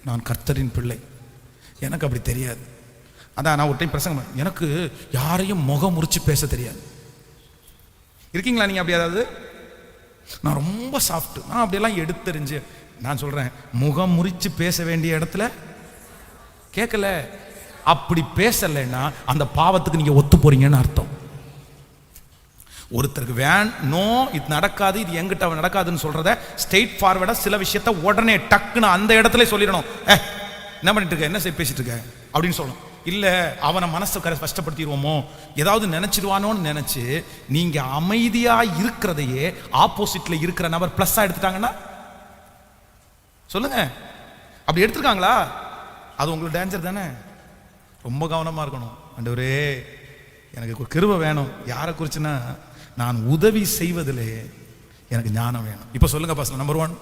நான் கர்த்தரின் பிள்ளை, எனக்கு அப்படி தெரியாது. அதான் நான் ஒரு டைம் பிரசங்கம், எனக்கு யாரையும் முகம் முறிச்சு பேச தெரியாது. இருக்கீங்களா நீங்க அப்படி? அதாவது நான் ரொம்ப சாஃப்ட், நான் அப்படியெல்லாம் எடுத்தறிஞ்சு நான் சொல்றேன், முகம் முறிச்சு பேச வேண்டிய இடத்துல கேட்கல. அப்படி பேசலைன்னா அந்த பாவத்துக்கு நீங்க ஒத்து போறீங்கன்னு அர்த்தம். ஒருத்தருக்கு நோ இது நடக்காது, இது எங்கிட்ட நடக்காதுன்னு சொல்றத ஸ்ட்ரெயிட் ஃபார்வர்டா சில விஷயத்த உடனே டக்குன்னு அந்த இடத்துல சொல்லிடணும். என்ன பண்ணிட்டு இருக்க, என்ன பேசிட்டு இருக்க அப்படின்னு சொல்லணும். இல்ல அவனை மனசை கஷ்டப்படுத்திடுவோமோ, ஏதாவது நினைச்சிடுவானோன்னு நினைச்சு நீங்க அமைதியா இருக்கிறதையே ஆப்போசிட்ல இருக்கிற நபர் பிளஸ்ஸா எடுத்துட்டாங்கன்னா சொல்லுங்க. அப்படி எடுத்துருக்காங்களா? அது உங்களுக்கு டேஞ்சர் தானே. ரொம்ப கவனமா இருக்கணும். ஆண்டவரே எனக்கு ஒரு கிருபை வேணும். யாரை குறிச்சுன்னா, நான் உதவி செய்வதிலே எனக்கு ஞானம் வேணும். இப்ப சொல்லுங்க பாஸ்டர். நம்பர் 1,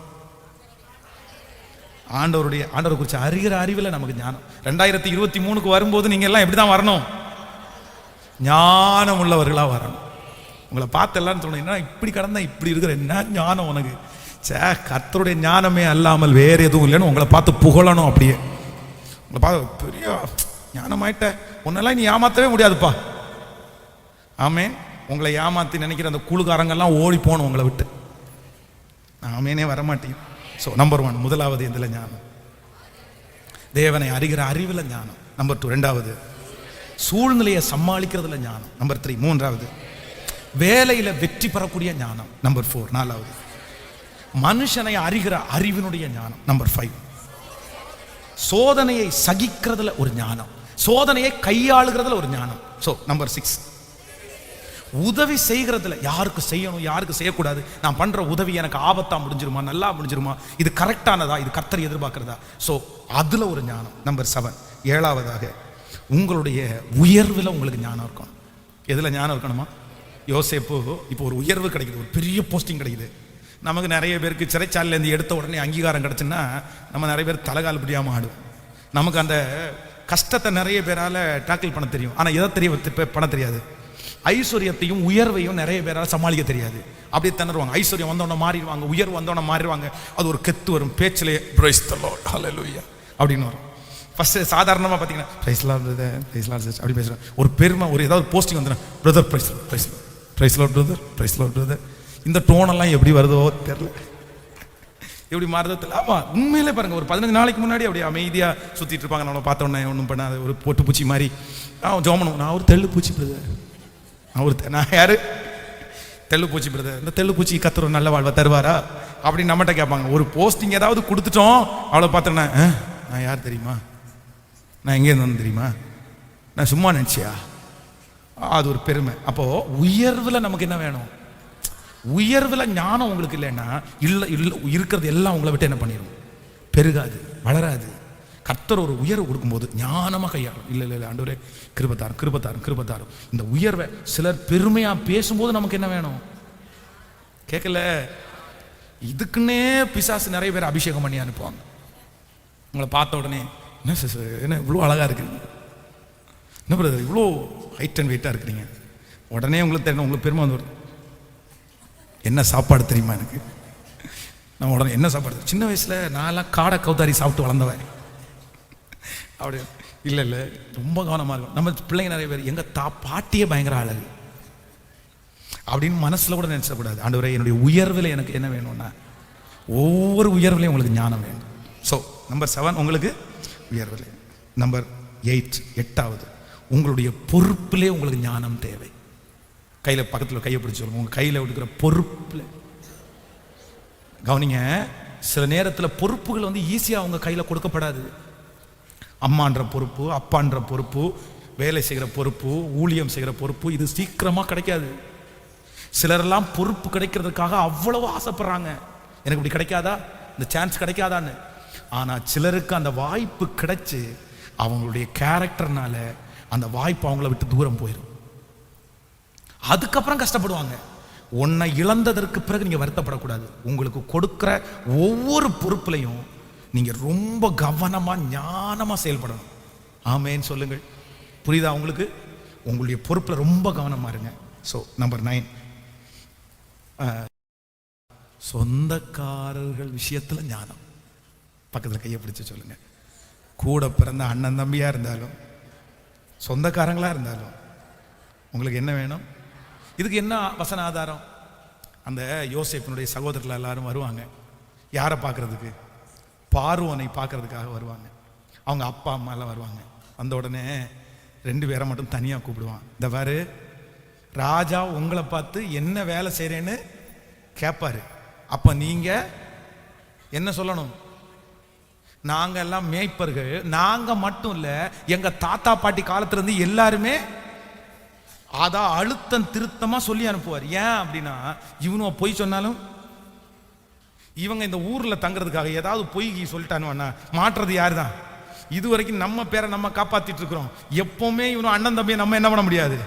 ஆண்டவரை குறிச்சு அறிகிற அறிவில் நமக்கு ஞானம். 2023க்கு வரும்போது நீங்க எல்லாம் எப்படிதான் வரணும்? ஞானம் உள்ளவர்களா வரணும். உங்களை பார்த்து எல்லாரும் சொன்னீங்கன்னா, இப்படி கடந்தா இப்படி இருக்கிற என்ன ஞானம் உனக்கு, கர்த்தருடைய ஞானமே அல்லாமல் வேற எதுவும் இல்லைன்னு உங்களை பார்த்து புகழணும். அப்படியே உங்களை பார்த்து பெரிய ஞானமாயிட்ட, உன்னெல்லாம் நீ ஏமாத்தவே முடியாதுப்பா. ஆமேன். உங்களை ஏமாத்தி நினைக்கிற அந்த குழுக்காரங்கெல்லாம் ஓடி போகணும் உங்களை விட்டு. ஆமேனே வரமாட்டேன். ஸோ நம்பர் 1 முதலாவது எதுல ஞானம்? தேவனை அறிகிற அறிவில் ஞானம். நம்பர் 2 ரெண்டாவது சூழ்நிலையை சமாளிக்கிறதுல ஞானம். நம்பர் 3 மூன்றாவது வேலையில வெற்றி பெறக்கூடிய ஞானம். நம்பர் 4 நாலாவது மனுஷனை அறிகிற அறிவினுடைய ஞானம். நம்பர் 5 சோதனையை சகிக்கிறதுல ஒரு ஞானம், சோதனையை கையாளுகிறதுல ஒரு ஞானம். ஸோ நம்பர் 6 உதவி செய்கிறதுல யாருக்கு செய்யணும் யாருக்கு செய்யக்கூடாது, நான் பண்ற உதவி எனக்கு ஆபத்தா முடிஞ்சிருமா நல்லா முடிஞ்சிருமா, இது கரெக்டானதா, இது கர்த்தர் எதிர்பார்க்கிறதா, ஸோ அதுல ஒரு ஞானம். நம்பர் 7 ஏழாவதாக உங்களுடைய உயர்வில் உங்களுக்கு ஞானம் இருக்கணும். எதுல ஞானம் இருக்கணுமா? யோசேப்பு இப்போ ஒரு உயர்வு கிடைக்குது, ஒரு பெரிய போஸ்டிங் கிடைக்குது. நமக்கு நிறைய பேருக்கு சிறைச்சாலையிலேருந்து எடுத்த உடனே அங்கீகாரம் கிடச்சுன்னா நம்ம நிறைய பேர் தலைகால் முடியாமல் ஆடுவோம். நமக்கு அந்த கஷ்டத்தை நிறைய பேரால் டாக்கிள் பண்ண தெரியும், ஆனால் எதை பண்ண தெரியாது. ஐஸ்வர்யத்தையும் உயர்வையும் நிறைய பேரால் சமாளிக்க தெரியாது. அப்படியே திணறுவாங்க. ஐஸ்வர்யம் வந்தோடனே மாறிடுவாங்க, உயர்வு வந்தோடனே மாறிடுவாங்க. அது ஒரு கெத்து வரும், பேச்சிலே பிரைஸ் தி லார்ட் ஹல்லேலூயா அப்படின்னு வரும். ஃபஸ்ட்டு சாதாரணமாக பார்த்தீங்கன்னா praise lord brother, praise lord sister அப்படி பேசுகிறேன். ஒரு பெருமை, ஒரு ஏதாவது போஸ்டிங் வந்துடும், brother praise praise praise lord brother, praise lord brother. இந்த டோனெல்லாம் எப்படி வருதோ தெரில, எப்படி மாறுதோ தெரியல. ஆமாம், உண்மையிலே பாருங்கள், ஒரு 15 நாளைக்கு முன்னாடி அப்படியே அமைதியாக சுற்றிட்டு இருப்பாங்க. நம்மளை பார்த்தோன்னே ஒன்றும் பண்ணாது, ஒரு பொட்டு பூச்சி மாதிரி ஜோமனும். நான் ஒரு தெள்ளு பூச்சி பிரதர், நான் யாரு தெள்ளு பூச்சி பிரதர், இந்த தெள்ளு பூச்சி கத்துற நல்ல வாழ்வை தருவாரா அப்படின்னு நம்மகிட்ட கேட்பாங்க. ஒரு போஸ்டிங் ஏதாவது கொடுத்துட்டோம், அவ்வளோ பார்த்தோன்னே நான் யார் தெரியுமா, நான் எங்கேருந்து வந்து தெரியுமா, நான் சும்மா நினச்சியா, அது ஒரு பெருமை. அப்போது உயர்வில் நமக்கு என்ன வேணும்? உயர்வில் ஞானம் உங்களுக்கு இல்லைன்னா இல்லை இருக்கிறது எல்லாம் உங்களை விட்டு என்ன பண்ணிடும்? பெருகாது, வளராது. கர்த்தர் ஒரு உயர்வு கொடுக்கும்போது ஞானமாக கையாளும். இல்லை ஆண்டவரே கிருபைத்தாரும் கிருபைத்தாரும் கிருபைத்தாரும். இந்த உயர்வை சிலர் பெருமையாக பேசும்போது நமக்கு என்ன வேணும்? கேட்கல, இதுக்குன்னே பிசாசு நிறைய பேர் அபிஷேகம் பண்ணி அனுப்புவாங்க. உங்களை பார்த்த உடனே என்ன சிஸ்டர், என்ன இவ்வளோ அழகாக இருக்கிறீங்க, என்ன பிரதர் இவ்வளோ ஹைட் அண்ட் வெயிட்டாக இருக்கிறீங்க, உடனே உங்களுக்கு தெரியணும், உங்களுக்கு பெருமை வந்து வருது. என்ன சாப்பாடு தெரியுமா எனக்கு, நான் உடனே என்ன சாப்பாடு, சின்ன வயசில் நான்லாம் காடை கௌதாரி சாப்பிட்டு வளர்ந்தவன். அப்படி இல்லை ரொம்ப கவனமாக இருக்கும். நம்ம பிள்ளைங்க நிறைய பேர் எங்கள் பாட்டியே பயங்கர அழகு அப்படின்னு மனசில் கூட நினச்சக்கூடாது. ஆண்டவரே என்னுடைய உயர்வில் எனக்கு என்ன வேணும்னா, ஒவ்வொரு உயர்வுலையும் உங்களுக்கு ஞானம் வேணும். ஸோ நம்பர் 7 உங்களுக்கு உயர்வில். நம்பர் 8 எட்டாவது உங்களுடைய பொறுப்பிலே உங்களுக்கு ஞானம் தேவை. கையில் பக்கத்தில் கையை பிடிச்சி சொல்லுங்க, உங்கள் கையில் எடுக்கிற பொறுப்பில் கவனிங்க. சில நேரத்தில் பொறுப்புகள் வந்து ஈஸியாக அவங்க கையில் கொடுக்கப்படாது. அம்மான்ற பொறுப்பு, அப்பான்ற பொறுப்பு, வேலை செய்கிற பொறுப்பு, ஊழியம் செய்கிற பொறுப்பு, இது சீக்கிரமாக கிடைக்காது. சிலரெல்லாம் பொறுப்பு கிடைக்கிறதுக்காக அவ்வளவு ஆசைப்படுறாங்க, எனக்கு இப்படி கிடைக்காதா, இந்த சான்ஸ் கிடைக்காதான்னு. ஆனால் சிலருக்கு அந்த வாய்ப்பு கிடைச்சி அவங்களுடைய கேரக்டர்னால அந்த வாய்ப்பு அவங்கள விட்டு தூரம் போயிடும். அதுக்கப்புறம் கஷ்டப்படுவாங்க. உன்னை இழந்ததற்கு பிறகு நீங்கள் வருத்தப்படக்கூடாது. உங்களுக்கு கொடுக்குற ஒவ்வொரு பொறுப்புலையும் நீங்கள் ரொம்ப கவனமாக ஞானமாக செயல்படணும். ஆமேன்னு சொல்லுங்கள். புரியுதா உங்களுக்கு? உங்களுடைய பொறுப்பில் ரொம்ப கவனமாக இருங்க. ஸோ நம்பர் 9 சொந்தக்காரர்கள் விஷயத்தில் ஞானம். பக்கத்தில் கையை பிடிச்சி சொல்லுங்க. கூட பிறந்த அண்ணன் தம்பியாக இருந்தாலும் சொந்தக்காரங்களாக இருந்தாலும் உங்களுக்கு என்ன வேணும்? இதுக்கு என்ன வசன ஆதாரம்? அந்த யோசேப்பினுடைய சகோதரர்கள் எல்லாரும் வருவாங்க. யாரை பார்க்கறதுக்கு? பார்வோனை பார்க்கறதுக்காக வருவாங்க. அவங்க அப்பா அம்மா எல்லாம் வருவாங்க. வந்த உடனே 2 பேரை மட்டும் தனியாக கூப்பிடுவான். இந்த பாரு, ராஜா உங்களை பார்த்து என்ன வேலை செய்கிறேன்னு கேட்பாரு. அப்போ நீங்கள் என்ன சொல்லணும்? நாங்கள் எல்லாம் மேய்ப்பர்கள், நாங்கள் மட்டும் இல்லை, எங்கள் தாத்தா பாட்டி காலத்திலேருந்து எல்லாருமே அதான் அழுத்தம் திருத்தமாக சொல்லி அனுப்புவார். ஏன் அப்படின்னா, இவனும் பொய் சொன்னாலும் இவங்க இந்த ஊரில் தங்குறதுக்காக ஏதாவது பொய் சொல்லிட்டானுவானா மாற்றுறது யார் தான்? இது வரைக்கும் நம்ம பேரை நம்ம காப்பாற்றிட்டு இருக்கிறோம். எப்போவுமே இவனும் அண்ணன் தம்பியை நம்ம என்ன பண்ண முடியாது.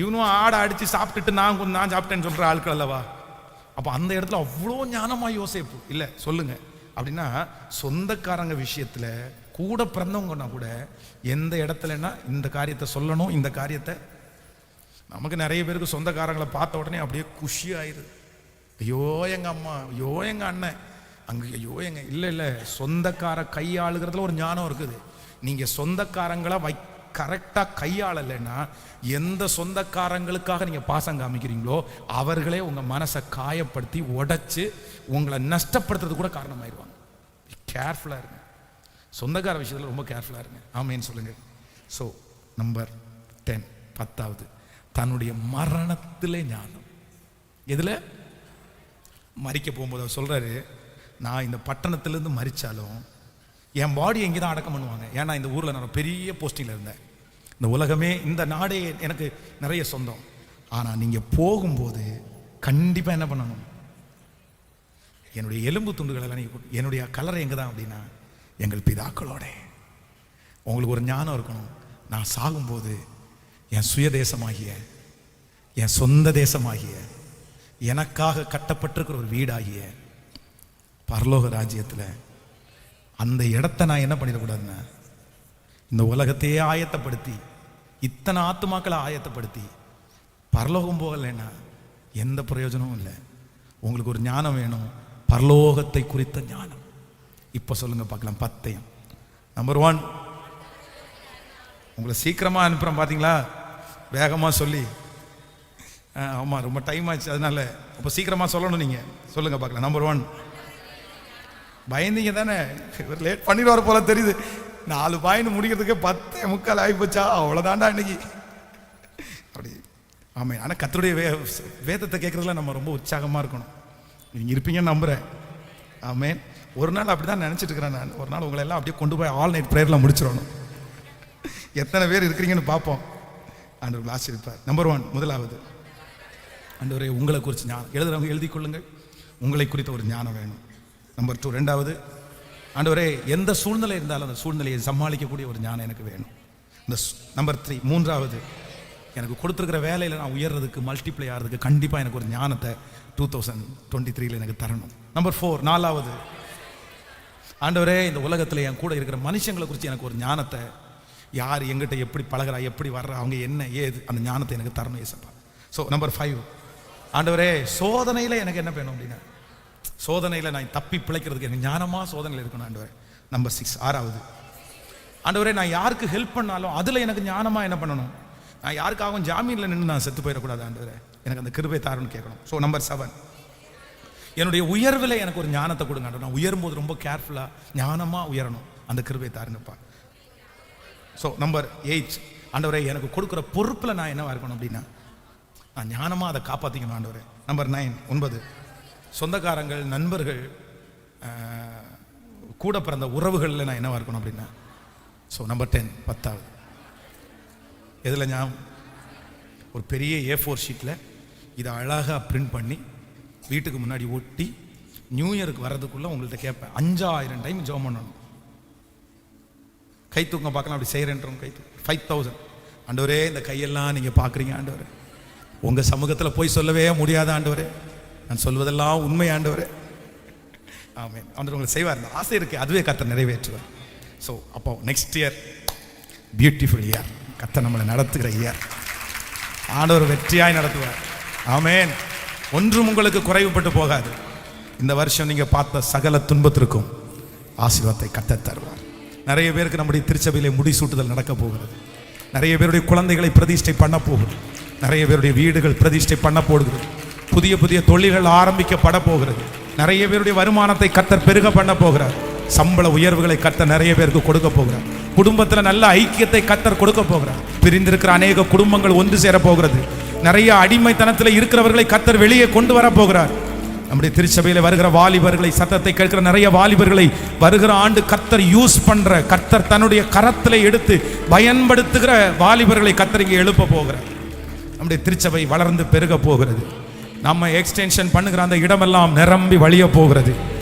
இவனும் ஆடை அடித்து சாப்பிட்டுட்டு நான் சாப்பிட்டேன்னு சொல்கிற ஆட்கள் அல்லவா. அப்போ அந்த இடத்துல அவ்வளோ ஞானமாக யோசிப்பு இல்லை சொல்லுங்க. அப்படின்னா சொந்தக்காரங்க விஷயத்தில் கூட பிறந்தவங்கன்னா கூட எந்த இடத்துலன்னா இந்த காரியத்தை சொல்லணும், இந்த காரியத்தை. நமக்கு நிறைய பேருக்கு சொந்தக்காரங்களை பார்த்த உடனே அப்படியே குஷி ஆயிடுது. ஐயோ எங்கள் அம்மா, ஐயோ எங்கள் அண்ணன், அங்கே ஐயோ எங்கள் இல்லை சொந்தக்கார கையாளுகிறதுல ஒரு ஞானம் இருக்குது. நீங்கள் சொந்தக்காரங்களை கரெக்டாக கையாளலைன்னா எந்த சொந்தக்காரங்களுக்காக நீங்கள் பாசம் காமிக்கிறீங்களோ அவர்களே உங்கள் மனசை காயப்படுத்தி உடைச்சு உங்களை நஷ்டப்படுத்துறது கூட காரணமாயிருவாங்க. கேர்ஃபுல்லாக இருங்க, சொந்தக்கார விஷயத்தில் ரொம்ப கேர்ஃபுல்லாக இருங்க. ஆமேன்னு சொல்லுங்கள். ஸோ நம்பர் 10, 10வது, தன்னுடைய மரணத்திலே ஞானம். எதில் மறிக்க போகும்போது அவர் சொல்கிறாரு, நான் இந்த பட்டணத்திலேருந்து மறித்தாலும் என் பாடி எங்கே தான் அடக்கம் பண்ணுவாங்க. ஏன்னா இந்த ஊரில் நான் பெரிய போஸ்டிங்கில் இருந்தேன், இந்த உலகமே இந்த நாடே எனக்கு நிறைய சொந்தம். ஆனால் நீங்கள் போகும்போது கண்டிப்பாக என்ன பண்ணணும், என்னுடைய எலும்பு துண்டுகளெல்லாம் நீங்கள், என்னுடைய கலரை எங்கே தான் அப்படின்னா எங்கள் பிதாக்களோட. உங்களுக்கு ஒரு ஞானம் இருக்கணும், நான் சாகும்போது என் சுயதேசமாகிய என் சொந்த தேசமாகிய எனக்காக கட்டப்பட்டிருக்கிற ஒரு வீடாகிய பரலோக ராஜ்யத்தில் அந்த இடத்த நான் என்ன பண்ணிடக்கூடாதுன்னா, இந்த உலகத்தையே ஆயத்தப்படுத்தி இத்தனை ஆத்துமாக்களை ஆயத்தப்படுத்தி பரலோகம் போகலைன்னா எந்த பிரயோஜனமும் இல்லை. உங்களுக்கு ஒரு ஞானம் வேணும், பரலோகத்தை குறித்த ஞானம். இப்போ சொல்லுங்க பார்க்கலாம் 10. நம்பர் 1, உங்களை சீக்கிரமாக அனுப்புகிறேன் பார்த்தீங்களா, வேகமாக சொல்லி. ஆமாம், ரொம்ப டைம் ஆச்சு, அதனால அப்போ சீக்கிரமாக சொல்லணும். நீங்கள் சொல்லுங்கள் பார்க்கலாம். நம்பர் 1, பயந்தீங்க தானே, இவர் லேட் பண்ணிடுவார் போல தெரியுது. 4 பாயிண்ட் முடிக்கிறதுக்கு 10:45 ஆகிப்போச்சா, அவ்வளோதாண்டா இன்னைக்கு அப்படி. ஆமாம், ஆனால் கர்த்தருடைய வேதத்தை கேட்குறதுல நம்ம ரொம்ப உற்சாகமாக இருக்கணும். நீங்கள் இருப்பீங்கன்னு நம்புகிறேன். ஆமேன். ஒரு நாள் அப்படி தான் நினச்சிட்டு இருக்கிறேன் நான். ஒரு நாள் உங்களை எல்லாம் அப்படியே கொண்டு போய் ஆல் நைட் ப்ரேயரில் முடிச்சிடணும். எத்தனை பேர் இருக்கிறீங்கன்னு பார்ப்போம். ஆண்டவர் ஆசீர்வதிப்பார். நம்பர் 1, முதலாவது, ஆண்டவரே உங்களை குறித்து ஞானம். எழுதுறவங்க எழுதி கொள்ளுங்கள், உங்களை குறித்த ஒரு ஞானம் வேணும். நம்பர் 2, ரெண்டாவது, ஆண்டவரே எந்த சூழ்நிலை இருந்தாலும் அந்த சூழ்நிலையை சமாளிக்கக்கூடிய ஒரு ஞானம் எனக்கு வேணும். இந்த நம்பர் 3, மூன்றாவது, எனக்கு கொடுத்துருக்கிற வேலையில் நான் உயர்றதுக்கு, மல்டிப்ளை ஆகிறதுக்கு கண்டிப்பாக எனக்கு ஒரு ஞானத்தை 2023 எனக்கு தரணும். நம்பர் 4, நாலாவது, ஆண்டவரே இந்த உலகத்தில் என் கூட இருக்கிற மனுஷங்களை குறித்து எனக்கு ஒரு ஞானத்தை, யார் எங்கிட்ட எப்படி பழகிறா, எப்படி வர்றா, அவங்க என்ன ஏது, அந்த ஞானத்தை எனக்கு தரணும் ஏசப்பா. ஸோ நம்பர் 5, ஆண்டவரே சோதனையில் எனக்கு என்ன வேணும் அப்படின்னா, சோதனையில் நான் தப்பி பிழைக்கிறதுக்கு எனக்கு ஞானமாக சோதனையில் இருக்கணும் ஆண்டவரே. நம்பர் 6, ஆறாவது, ஆண்டவரே நான் யாருக்கு ஹெல்ப் பண்ணாலும் அதில் எனக்கு ஞானமாக என்ன பண்ணணும், நான் யாருக்காகவும் ஜாமீனில் நின்று நான் செத்து போயிடக்கூடாது ஆண்டவரே, எனக்கு அந்த கிருபை தாருன்னு கேட்கணும். ஸோ நம்பர் 7, என்னுடைய உயர்வில் எனக்கு ஒரு ஞானத்தை கொடுங்க ஆண்டவரே, நான் உயரும்போது ரொம்ப கேர்ஃபுல்லாக ஞானமாக உயரணும், அந்த கிருபை தாருங்கப்பா. ஸோ நம்பர் 8, ஆண்டவரே எனக்கு கொடுக்குற பொறுப்பில் நான் என்னவா இருக்கணும் அப்படின்னா நான் ஞானமாக அதை காப்பாற்றிக்கணும் ஆண்டவரே. நம்பர் 9, 9, சொந்தக்காரங்கள், நண்பர்கள், கூட பிறந்த உறவுகளில் நான் என்னவா இருக்கணும் அப்படின்னா. ஸோ நம்பர் 10, 10வது, எதில் ஞாபகம், ஒரு பெரிய A4 ஷீட்டில் இதை அழகாக பிரிண்ட் பண்ணி வீட்டுக்கு முன்னாடி ஒட்டி நியூ இயருக்கு வர்றதுக்குள்ளே உங்கள்கிட்ட கேட்பேன், 5000 டைம் ஜெபம் பண்ணணும். கை தூக்க பார்க்கலாம், அப்படி செய்கிறேன்றவங்க கை தூக்க. 5000. ஆண்டவரே இந்த கையெல்லாம் நீங்கள் பார்க்குறீங்க ஆண்டவரே, உங்கள் சமூகத்தில் போய் சொல்லவே முடியாத ஆண்டவரே, நான் சொல்வதெல்லாம் உண்மை ஆண்டவரே. ஆமென். ஆண்டவர் உங்களை செய்வார், இந்த ஆசை இருக்குது, அதுவே கர்த்தர் நிறைவேற்றுவார். ஸோ அப்போ நெக்ஸ்ட் இயர் பியூட்டிஃபுல் இயர், கர்த்தர் நம்மளை நடத்துகிற இயர், ஆண்டவர் வெற்றியாய் நடத்துவார். ஆமென். ஒன்றும் உங்களுக்கு குறைவுபட்டு போகாது. இந்த வருஷம் நீங்கள் பார்த்த சகல துன்பத்திற்கும் ஆசீர்வாதத்தை கர்த்தர் தருவார். நிறைய பேருக்கு நம்முடைய திருச்சபையிலே முடிசூட்டுதல் நடக்க போகிறது. நிறைய பேருடைய குழந்தைகளை பிரதிஷ்டை பண்ண போகிறது. நிறைய பேருடைய வீடுகள் பிரதிஷ்டை பண்ண போடுகிறது. புதிய புதிய தொழில்கள் ஆரம்பிக்கப்பட போகிறது. நிறைய பேருடைய வருமானத்தை கர்த்தர் பெருக பண்ண போகிறார். சம்பள உயர்வுகளை கர்த்தர் நிறைய பேருக்கு கொடுக்க போகிறார். குடும்பத்தில் நல்ல ஐக்கியத்தை கர்த்தர் கொடுக்க போகிறார். பிரிந்திருக்கிற அநேக குடும்பங்கள் ஒன்று சேர போகிறது. நிறைய அடிமைத்தனத்தில் இருக்கிறவர்களை கர்த்தர் வெளியே கொண்டு வர போகிறார். நம்முடைய திருச்சபையில் வருகிற வாலிபர்களை, சத்தத்தை கேட்கிற நிறைய வாலிபர்களை வருகிற ஆண்டு கர்த்தர் யூஸ் பண்ற, கர்த்தர் தன்னுடைய கரத்திலே எடுத்து பயன்படுத்துகிற வாலிபர்களை கர்த்தர் இங்கே எழுப்ப போகிறார். நம்முடைய திருச்சபை வளர்ந்து பெருக போகிறது. நம்ம எக்ஸ்டென்ஷன் பண்ணுகிற அந்த இடமெல்லாம் நிரம்பி வழிய போகிறது.